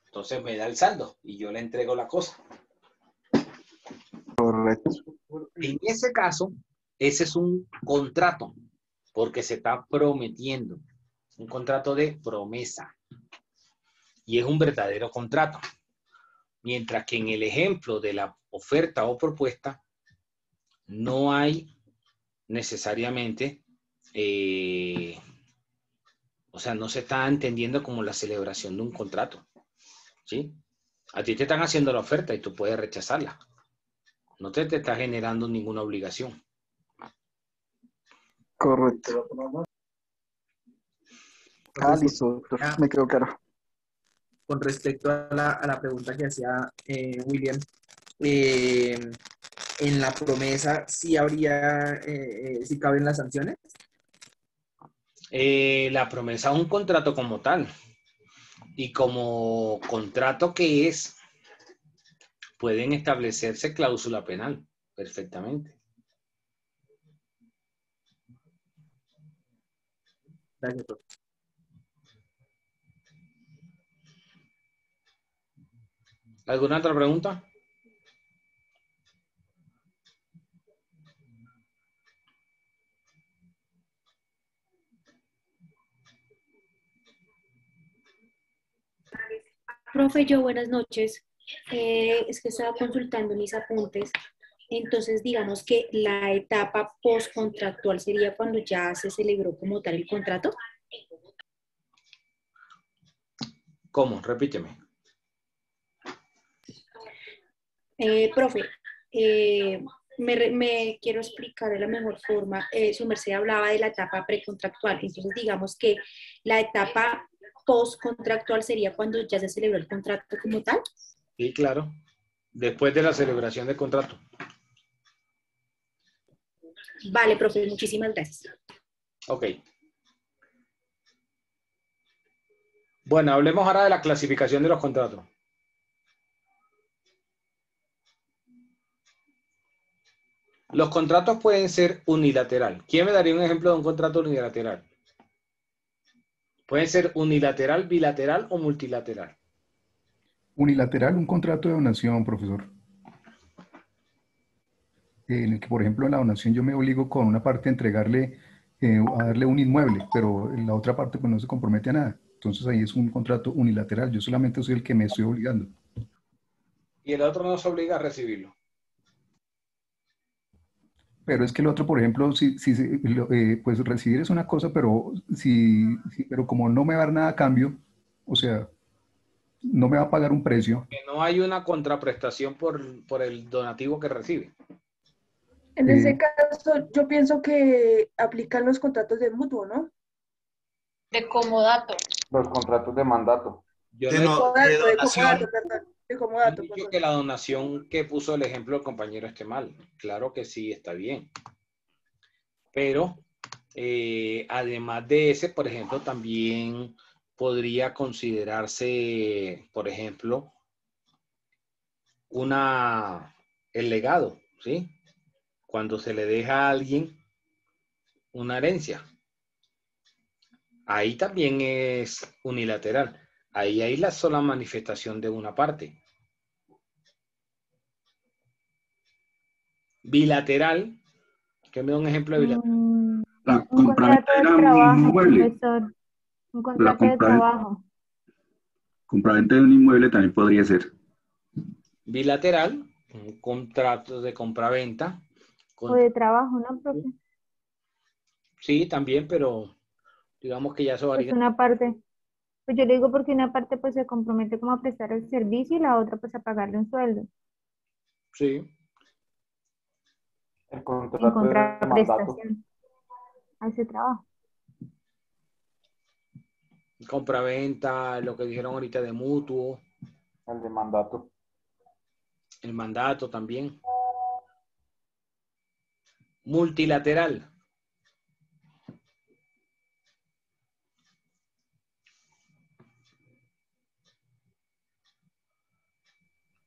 entonces me da el saldo y yo le entrego la cosa. Correcto. En ese caso, ese es un contrato, porque se está prometiendo. Un contrato de promesa. Y es un verdadero contrato. Mientras que en el ejemplo de la oferta o propuesta, no hay necesariamente, o sea, no se está entendiendo como la celebración de un contrato. ¿Sí? A ti te están haciendo la oferta y tú puedes rechazarla. No te está generando ninguna obligación. Correcto. Listo, doctor. Me quedó claro. Con respecto a la pregunta que hacía William, en la promesa sí habría, sí caben las sanciones. La promesa es un contrato como tal. Y como contrato que es, pueden establecerse cláusula penal perfectamente. Gracias, profe. ¿Alguna otra pregunta? Profe, yo buenas noches. Es que estaba consultando mis apuntes. Entonces, digamos que la etapa postcontractual sería cuando ya se celebró como tal el contrato. ¿Cómo? Repíteme. Profe, me quiero explicar de la mejor forma. Su merced hablaba de la etapa precontractual. Entonces, digamos que la etapa postcontractual sería cuando ya se celebró el contrato como tal. Sí, claro. Después de la celebración del contrato. Vale, profe, muchísimas gracias. Ok. Bueno, hablemos ahora de la clasificación de los contratos. Los contratos pueden ser unilateral. ¿Quién me daría un ejemplo de un contrato unilateral? Pueden ser unilateral, bilateral o multilateral. Unilateral, un contrato de donación, profesor. En el que, por ejemplo, en la donación yo me obligo con una parte a entregarle, a darle un inmueble, pero en la otra parte pues no se compromete a nada. Entonces ahí es un contrato unilateral. Yo solamente soy el que me estoy obligando. Y el otro no se obliga a recibirlo. Pero es que el otro, por ejemplo, pues recibir es una cosa, pero, pero como no me va a dar nada a cambio, o sea, no me va a pagar un precio. Que no hay una contraprestación por el donativo que recibe. En ese caso, yo pienso que aplican los contratos de mutuo, ¿no? De comodato. Los contratos de mandato. Yo De no he comodato, perdón. De comodato, dicho perdón. que la donación que puso el ejemplo el compañero esté mal. Claro que sí, está bien. Pero, además de ese, por ejemplo, también podría considerarse, por ejemplo, el legado, ¿sí? Cuando se le deja a alguien una herencia. Ahí también es unilateral. Ahí hay la sola manifestación de una parte. Bilateral, que me da un ejemplo de bilateral. La Un contrato de compraventa de un trabajo, inmueble. profesor. Un La contrato de trabajo. compraventa de un inmueble también podría ser. Bilateral, un contrato de compraventa. O de trabajo, ¿no, profe? Sí, también, pero digamos que ya eso Pues varía. una parte. Pues yo le digo porque una parte pues se compromete como a prestar el servicio y la otra pues a pagarle un sueldo. Sí. El En contrato de mandato. contraprestación a ese trabajo. Compraventa, lo que dijeron ahorita de mutuo. El de mandato. El mandato también. Multilateral.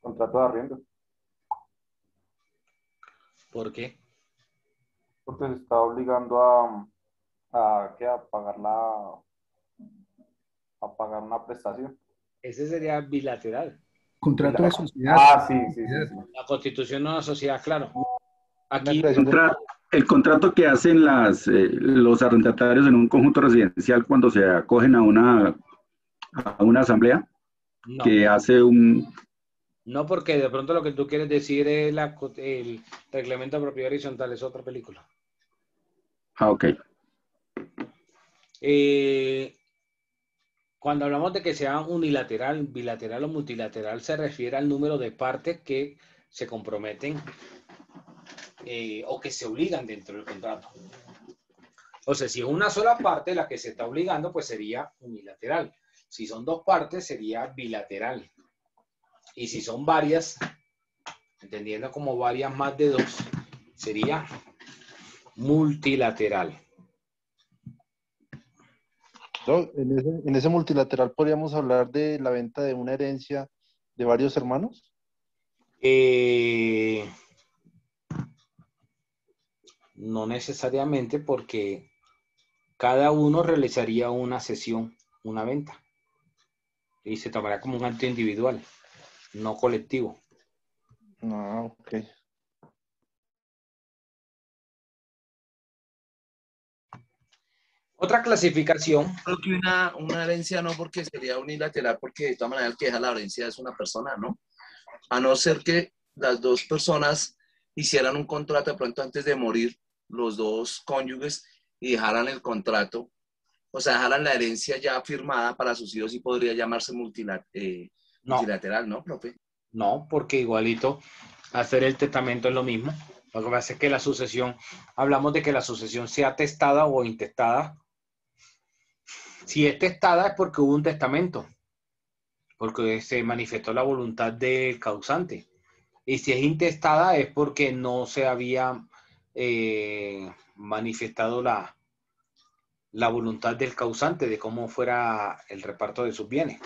Contrato de arriendo. ¿Por qué? Porque se está obligando a pagar una prestación. Ese sería bilateral. Contrato de sociedad. Ah, sí. La constitución de una sociedad, claro. Aquí, El contrato que hacen los arrendatarios en un conjunto residencial cuando se acogen a una asamblea, no. que hace un... No, porque de pronto lo que tú quieres decir es el reglamento de propiedad horizontal, es otra película. Ah, ok. Cuando hablamos de que sea unilateral, bilateral o multilateral, se refiere al número de partes que se comprometen o que se obligan dentro del contrato. O sea, si es una sola parte la que se está obligando, pues sería unilateral. Si son dos partes, sería bilateral. Y si son varias, entendiendo como varias más de dos, sería multilateral. No, en ese multilateral podríamos hablar de la venta de una herencia de varios hermanos. No necesariamente, porque cada uno realizaría una cesión, una venta, y se tomará como un acto individual, no colectivo. Ah, ok. Otra clasificación. Creo que una herencia no, porque sería unilateral, porque de todas maneras el que deja la herencia es una persona, ¿no? A no ser que las dos personas hicieran un contrato de pronto antes de morir, los dos cónyuges, y dejaran el contrato, o sea, dejaran la herencia ya firmada para sus hijos, y podría llamarse multilateral, ¿no, profe? No, porque igualito hacer el testamento es lo mismo. Lo que pasa es que la sucesión, hablamos de que la sucesión sea testada o intestada. Si es testada es porque hubo un testamento, porque se manifestó la voluntad del causante. Y si es intestada es porque no se había manifestado la voluntad del causante de cómo fuera el reparto de sus bienes.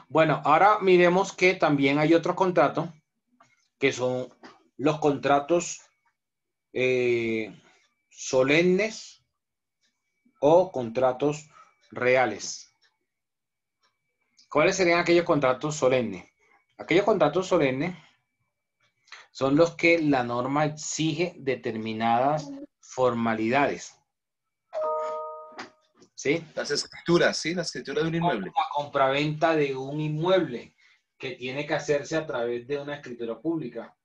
Bueno, ahora miremos que también hay otros contratos, que son los contratos solemnes o contratos reales. ¿Cuáles serían aquellos contratos solemnes? Aquellos contratos solemnes son los que la norma exige determinadas formalidades. ¿Sí? Las escrituras, ¿sí? La escritura de un inmueble. La compraventa de un inmueble que tiene que hacerse a través de una escritura pública.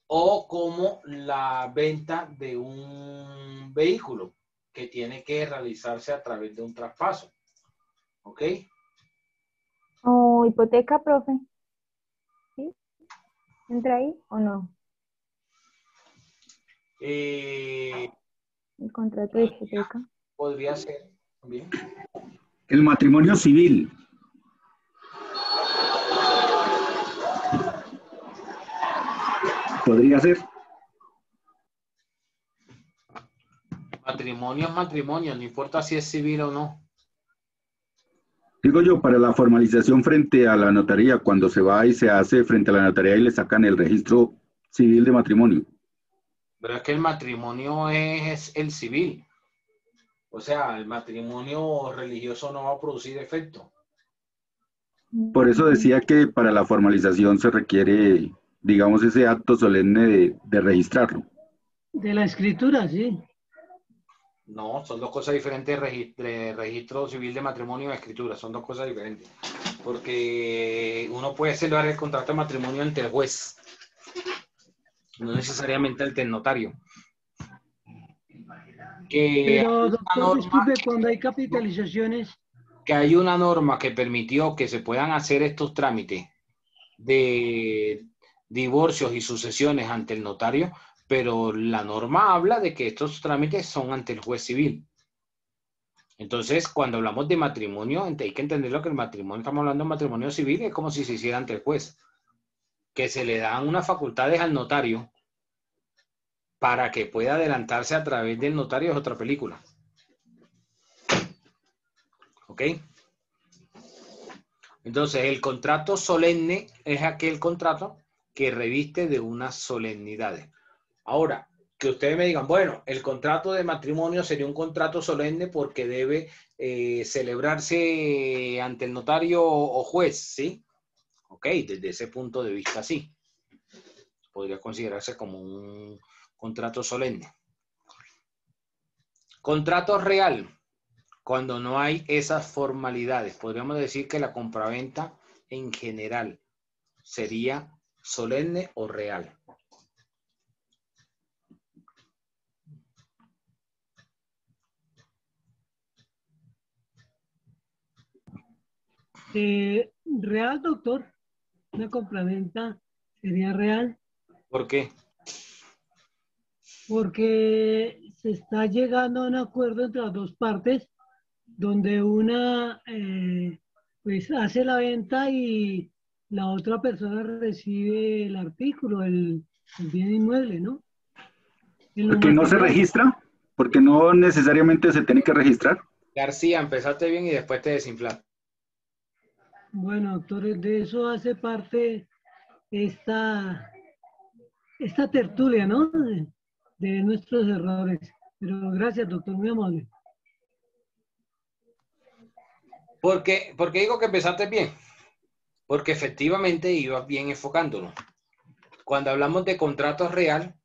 O como la venta de un vehículo que tiene que realizarse a través de un traspaso. ¿Ok? O hipoteca, profe. ¿Sí? ¿Entra ahí o no? El contrato de hipoteca. Podría ser también. El matrimonio civil. Podría ser. Matrimonio es matrimonio, no importa si es civil o no. Digo yo, para la formalización frente a la notaría, cuando se va y se hace frente a la notaría y le sacan el registro civil de matrimonio. Pero es que el matrimonio es el civil. O sea, el matrimonio religioso no va a producir efecto. Por eso decía que para la formalización se requiere, digamos, ese acto solemne de registrarlo. De la escritura, sí. No, son dos cosas diferentes, registro civil de matrimonio y escritura, son dos cosas diferentes. Porque uno puede celebrar el contrato de matrimonio ante el juez, no necesariamente ante el notario. Pero, doctor, disculpe, cuando hay capitalizaciones... Que hay una norma que permitió que se puedan hacer estos trámites de divorcios y sucesiones ante el notario, pero la norma habla de que estos trámites son ante el juez civil. Entonces, cuando hablamos de matrimonio, hay que entender lo que el matrimonio, estamos hablando de matrimonio civil, es como si se hiciera ante el juez, que se le dan unas facultades al notario para que pueda adelantarse a través del notario, es otra película. ¿Ok? Entonces, el contrato solemne es aquel contrato que reviste de unas solemnidades. Ahora, que ustedes me digan, bueno, el contrato de matrimonio sería un contrato solemne porque debe celebrarse ante el notario o juez, ¿sí? Ok, desde ese punto de vista, sí. Podría considerarse como un contrato solemne. Contrato real. Cuando no hay esas formalidades, podríamos decir que la compraventa en general sería solemne o real. Real, doctor. Una compraventa sería real. ¿Por qué? Porque se está llegando a un acuerdo entre las dos partes donde una pues hace la venta y la otra persona recibe el artículo, el bien inmueble, ¿no? ¿Porque no se registra? ¿Porque no necesariamente se tiene que registrar? García, empezaste bien y después te desinflaste. Bueno, doctores, de eso hace parte esta tertulia, ¿no? De nuestros errores. Pero gracias, doctor, muy amable. ¿Por qué digo que empezaste bien? Porque efectivamente ibas bien enfocándonos. Cuando hablamos de contratos real,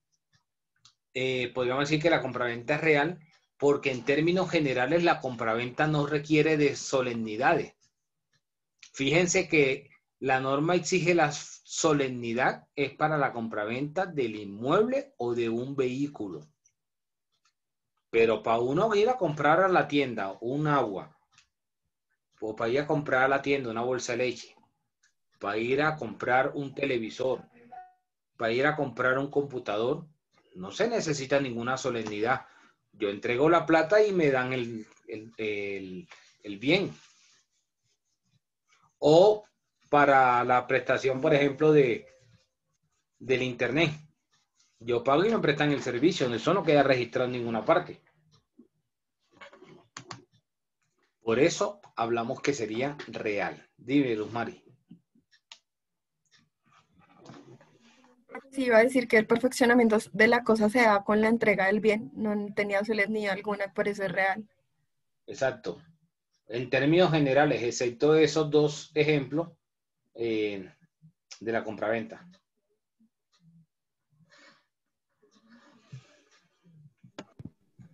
podríamos decir que la compraventa es real, porque en términos generales la compraventa no requiere de solemnidades. Fíjense que la norma exige la solemnidad es para la compraventa del inmueble o de un vehículo. Pero para uno ir a comprar a la tienda un agua, o para ir a comprar a la tienda una bolsa de leche, para ir a comprar un televisor, para ir a comprar un computador, no se necesita ninguna solemnidad. Yo entrego la plata y me dan el bien. O para la prestación, por ejemplo, del internet. Yo pago y me prestan el servicio. Eso no queda registrado en ninguna parte. Por eso hablamos que sería real. Dime, Luz Mari. Sí, iba a decir que el perfeccionamiento de la cosa se da con la entrega del bien. No tenía solemnidad alguna, por eso es real. Exacto. En términos generales, excepto esos dos ejemplos de la compraventa.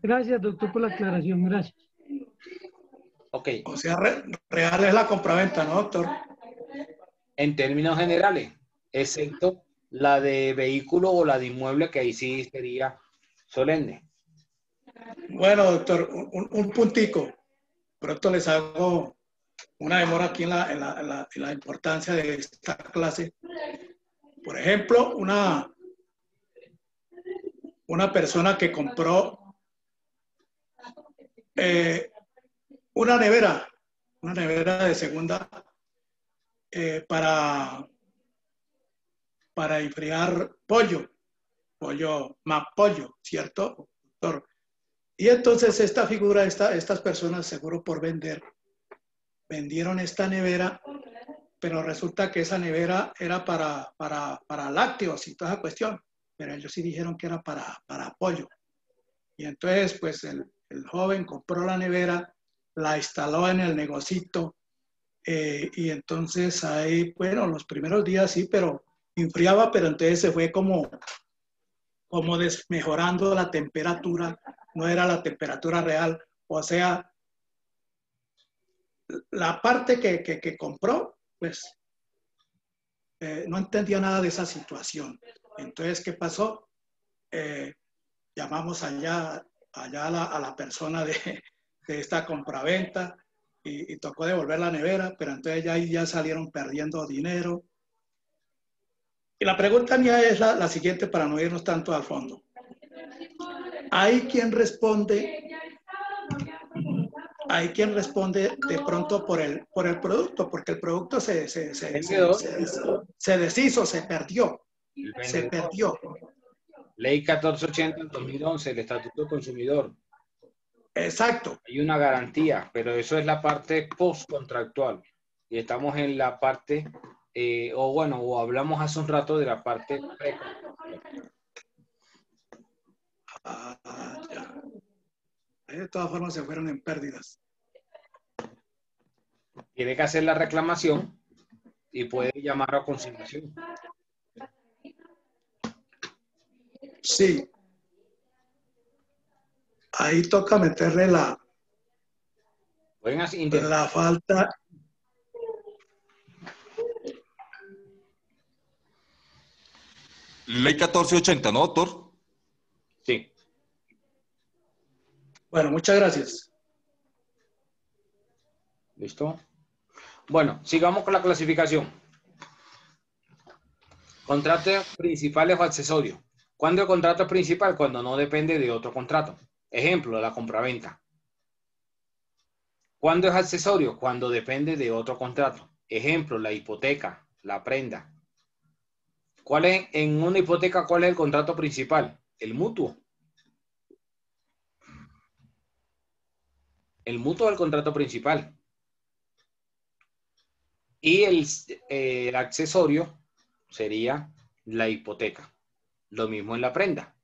Gracias, doctor, por la aclaración. Gracias. Ok. O sea, real es la compraventa, ¿no, doctor? En términos generales, excepto la de vehículo o la de inmueble, que ahí sí sería solemne. Bueno, doctor, un puntico. Pronto les hago una demora aquí en la importancia de esta clase. Por ejemplo, una persona que compró una nevera de segunda para enfriar pollo, más pollo, ¿cierto, doctor? Y entonces esta figura, estas personas seguro por vendieron esta nevera, pero resulta que esa nevera era para lácteos y toda esa cuestión, pero ellos sí dijeron que era para pollo. Y entonces pues el joven compró la nevera, la instaló en el negocito, y entonces ahí, bueno, los primeros días sí, pero enfriaba, pero entonces se fue como mejorando la temperatura, no era la temperatura real, o sea, la parte que compró, pues no entendía nada de esa situación. Entonces, ¿qué pasó? Llamamos allá a la persona de esta compraventa y tocó devolver la nevera, pero entonces ya salieron perdiendo dinero. Y la pregunta mía es la siguiente para no irnos tanto al fondo. ¿Hay quien responde de pronto por el producto? Porque el producto se deshizo, se perdió. Ley 1480 del 2011, el Estatuto del Consumidor. Exacto. Hay una garantía, pero eso es la parte postcontractual. Y estamos en la parte, o hablamos hace un rato de la parte precontractual. Ya. De todas formas se fueron en pérdidas. Tiene que hacer la reclamación y puede llamar a conciliación. Sí. Ahí toca meterle la falta. Ley 1480, ¿no, doctor? Sí. Bueno, muchas gracias. ¿Listo? Bueno, sigamos con la clasificación. Contratos principales o accesorios. ¿Cuándo el contrato es principal? Cuando no depende de otro contrato. Ejemplo, la compraventa. ¿Cuándo es accesorio? Cuando depende de otro contrato. Ejemplo, la hipoteca, la prenda. En una hipoteca, ¿cuál es el contrato principal? El mutuo. El mutuo es el contrato principal. Y el accesorio sería la hipoteca. Lo mismo en la prenda.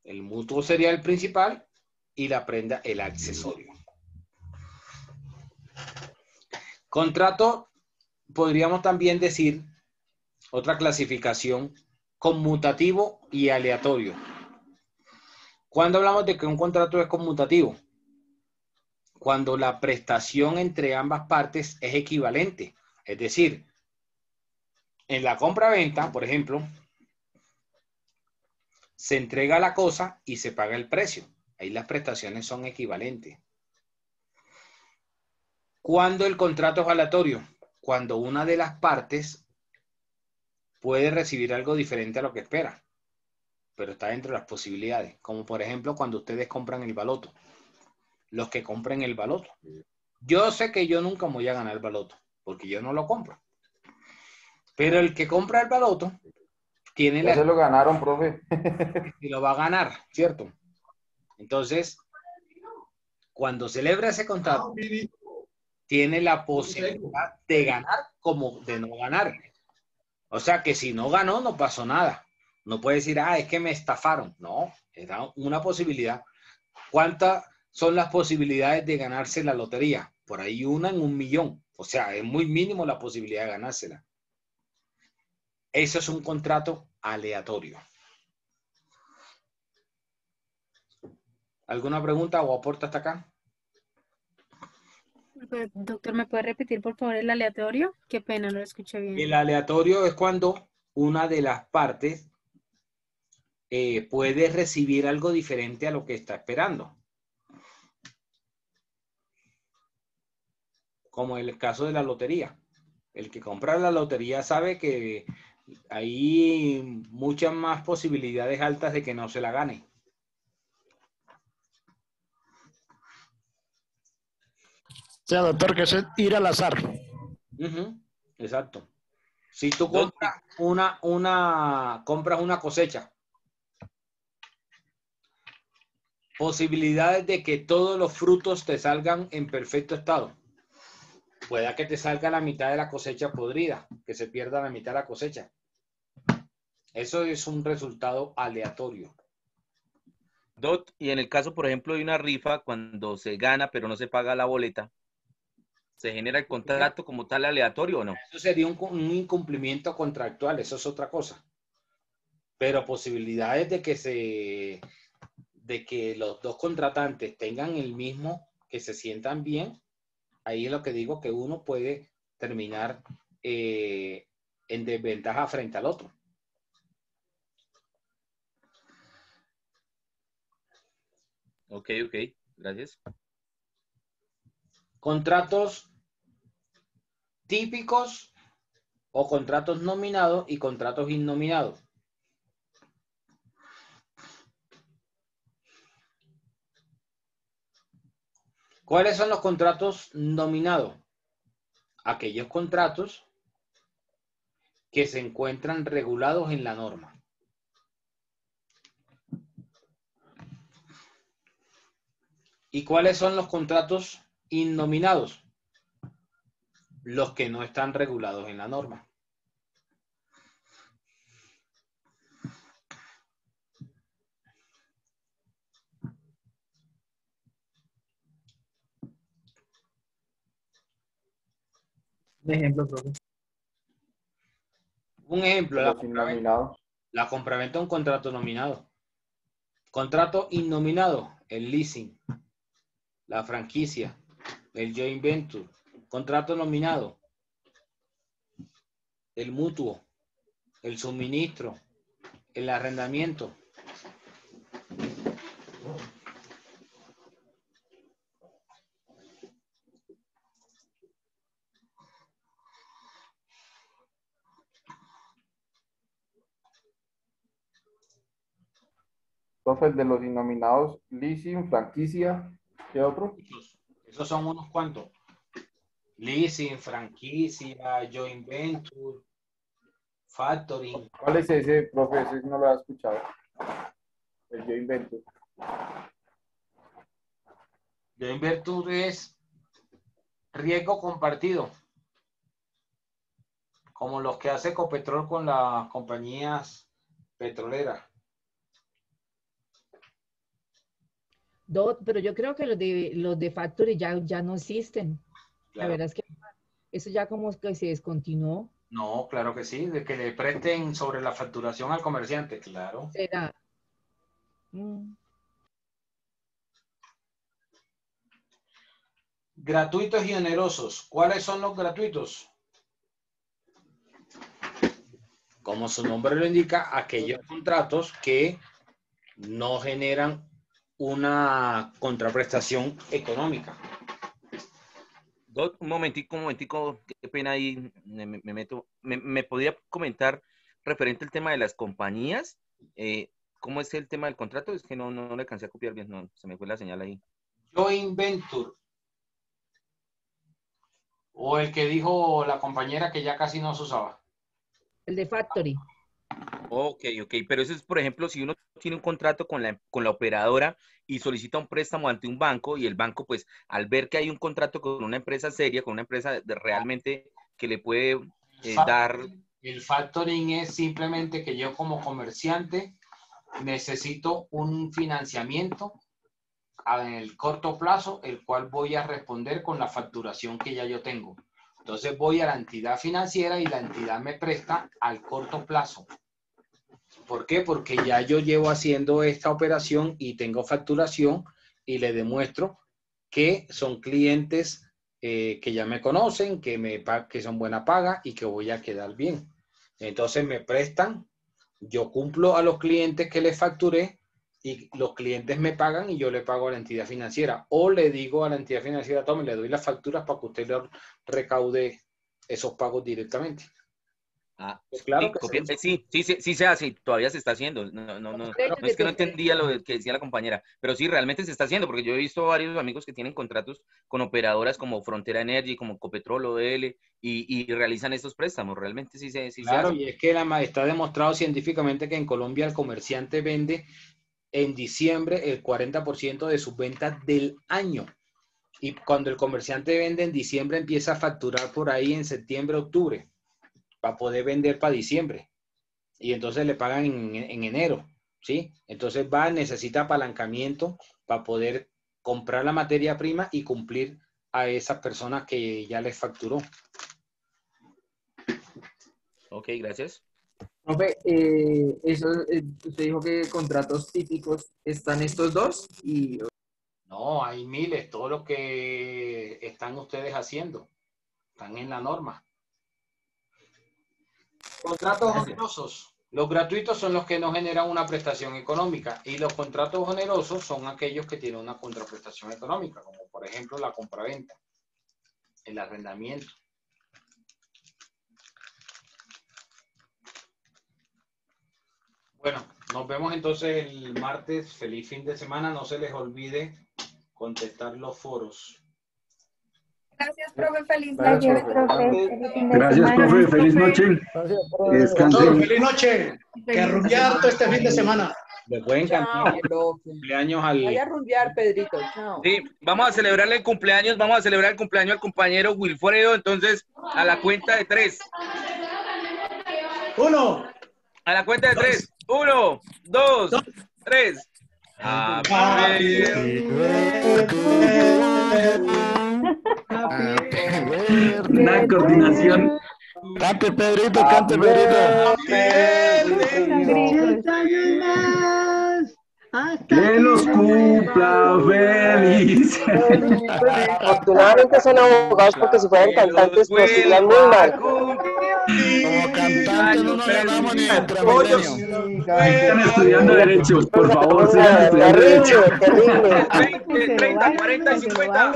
El mutuo sería el principal y la prenda el accesorio. Contrato, podríamos también decir, otra clasificación, conmutativo y aleatorio. ¿Cuándo hablamos de que un contrato es conmutativo? Cuando la prestación entre ambas partes es equivalente. Es decir, en la compra-venta, por ejemplo, se entrega la cosa y se paga el precio. Ahí las prestaciones son equivalentes. ¿Cuándo el contrato es aleatorio? Cuando una de las partes puede recibir algo diferente a lo que espera, pero está dentro de las posibilidades. Como por ejemplo cuando ustedes compran el baloto. Los que compren el baloto. Yo sé que yo nunca me voy a ganar el baloto, porque yo no lo compro. Pero el que compra el baloto tiene Ya se lo ganaron, profe. y lo va a ganar, ¿cierto? Entonces, cuando celebra ese contrato, tiene la posibilidad de ganar como de no ganar. O sea que si no ganó, no pasó nada. No puede decir, es que me estafaron. No, era una posibilidad. ¿Cuántas son las posibilidades de ganarse la lotería? Por ahí una en 1.000.000. O sea, es muy mínimo la posibilidad de ganársela. Eso es un contrato aleatorio. ¿Alguna pregunta o aporte hasta acá? Doctor, ¿me puede repetir por favor el aleatorio? Qué pena, no lo escuché bien. El aleatorio es cuando una de las partes puede recibir algo diferente a lo que está esperando. Como en el caso de la lotería. El que compra la lotería sabe que hay muchas más posibilidades altas de que no se la gane. O sea, doctor, que eso es ir al azar. Exacto. Si tú compras compras una cosecha, posibilidades de que todos los frutos te salgan en perfecto estado. Pueda que te salga la mitad de la cosecha podrida, que se pierda la mitad de la cosecha. Eso es un resultado aleatorio. Doc, y en el caso, por ejemplo, de una rifa, cuando se gana pero no se paga la boleta, ¿se genera el contrato como tal aleatorio o no? Eso sería un incumplimiento contractual, eso es otra cosa. Pero posibilidades de que los dos contratantes tengan el mismo, que se sientan bien, ahí es lo que digo, que uno puede terminar en desventaja frente al otro. Ok, gracias. Contratos típicos o contratos nominados y contratos innominados. ¿Cuáles son los contratos nominados? Aquellos contratos que se encuentran regulados en la norma. ¿Y cuáles son los contratos innominados? Los que no están regulados en la norma. Un ejemplo, profe. Un ejemplo, Los la compraventa es un contrato nominado. Contrato innominado, el leasing, la franquicia, el joint venture. Contrato nominado, el mutuo, el suministro, el arrendamiento. Profe, el de los innominados, leasing, franquicia, ¿qué otro? Esos son unos cuantos. Leasing, franquicia, joint venture, factoring. ¿Cuál es ese, profe? Ese no lo he escuchado. El joint venture. Joint venture es riesgo compartido, como los que hace Ecopetrol con las compañías petroleras. Pero yo creo que los de Factory ya no existen. La Claro. verdad es que eso ya como que se descontinuó. No, claro que sí, de que le presten sobre la facturación al comerciante, claro. ¿Será? Gratuitos y onerosos. ¿Cuáles son los gratuitos? Como su nombre lo indica, aquellos contratos que no generan una contraprestación económica. Un momentico, qué pena ahí, me meto. ¿Me podría comentar referente al tema de las compañías? ¿Cómo es el tema del contrato? Es que no le alcancé a copiar bien, no, se me fue la señal ahí. Joint venture. O el que dijo la compañera que ya casi no se usaba. El de Factory. Ok, pero eso es, por ejemplo, si uno tiene un contrato con la operadora y solicita un préstamo ante un banco y el banco, pues, al ver que hay un contrato con una empresa seria, con una empresa realmente que le puede dar... El factoring es simplemente que yo como comerciante necesito un financiamiento en el corto plazo, el cual voy a responder con la facturación que ya yo tengo. Entonces voy a la entidad financiera y la entidad me presta al corto plazo. ¿Por qué? Porque ya yo llevo haciendo esta operación y tengo facturación y le demuestro que son clientes que ya me conocen, que son buena paga y que voy a quedar bien. Entonces me prestan, yo cumplo a los clientes que les facturé y los clientes me pagan y yo le pago a la entidad financiera. O le digo a la entidad financiera, tome, le doy las facturas para que usted le recaude esos pagos directamente. Pues claro sí se hace, todavía se está haciendo. No es que no entendía lo que decía la compañera, pero sí, realmente se está haciendo, porque yo he visto varios amigos que tienen contratos con operadoras como Frontera Energy, como Ecopetrol, ODL, y realizan estos préstamos. Realmente sí se Claro, hace. y es que está demostrado científicamente que en Colombia el comerciante vende en diciembre el 40% de sus ventas del año. Y cuando el comerciante vende en diciembre, empieza a facturar por ahí en septiembre, octubre, para poder vender para diciembre. Y entonces le pagan en enero, ¿sí? Entonces necesita apalancamiento para poder comprar la materia prima y cumplir a esas personas que ya les facturó. Ok, gracias. Profe, usted dijo que contratos típicos están estos dos y... No, hay miles, todo lo que están ustedes haciendo, están en la norma. Contratos onerosos. Los gratuitos son los que no generan una prestación económica y los contratos onerosos son aquellos que tienen una contraprestación económica, como por ejemplo la compraventa, el arrendamiento. Bueno, nos vemos entonces el martes. Feliz fin de semana. No se les olvide contestar los foros. Gracias, profe. Feliz Gracias, noche. profe. Feliz fin de Gracias, semana. profe. Feliz noche. Descansen. Feliz noche. Que rumbear todo este fin de semana. Le pueden cantar cumpleaños al... Vaya a rumbear, Pedrito. Chao. Sí, vamos a celebrarle el cumpleaños al compañero Wilfredo, entonces a la cuenta de 3. 1. A la cuenta de 3. 1, 2, 3. Una coordinación. Cante, Pedrito, cante, Pedrito. 80 años más. Que los cumpla feliz. Afortunadamente son abogados porque si fueran cantantes nos irían muy mal. Como cantante no nos ganamos ni entre Pollos. Están estudiando derechos, por favor, sigan estudiando derechos. 20, 30, 40 y 50.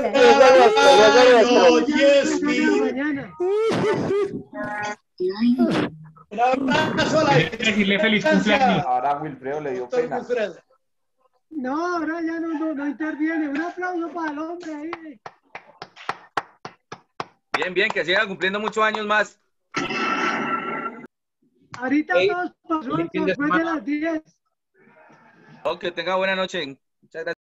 Decirle feliz cumpleaños. Ahora Wilfredo le dio pena. No, ahora ya no interviene. Un aplauso para el hombre ahí. Bien, que sigan cumpliendo muchos años más. Ahorita todos pasó después de las 10. Ok, tenga buena noche. Muchas gracias.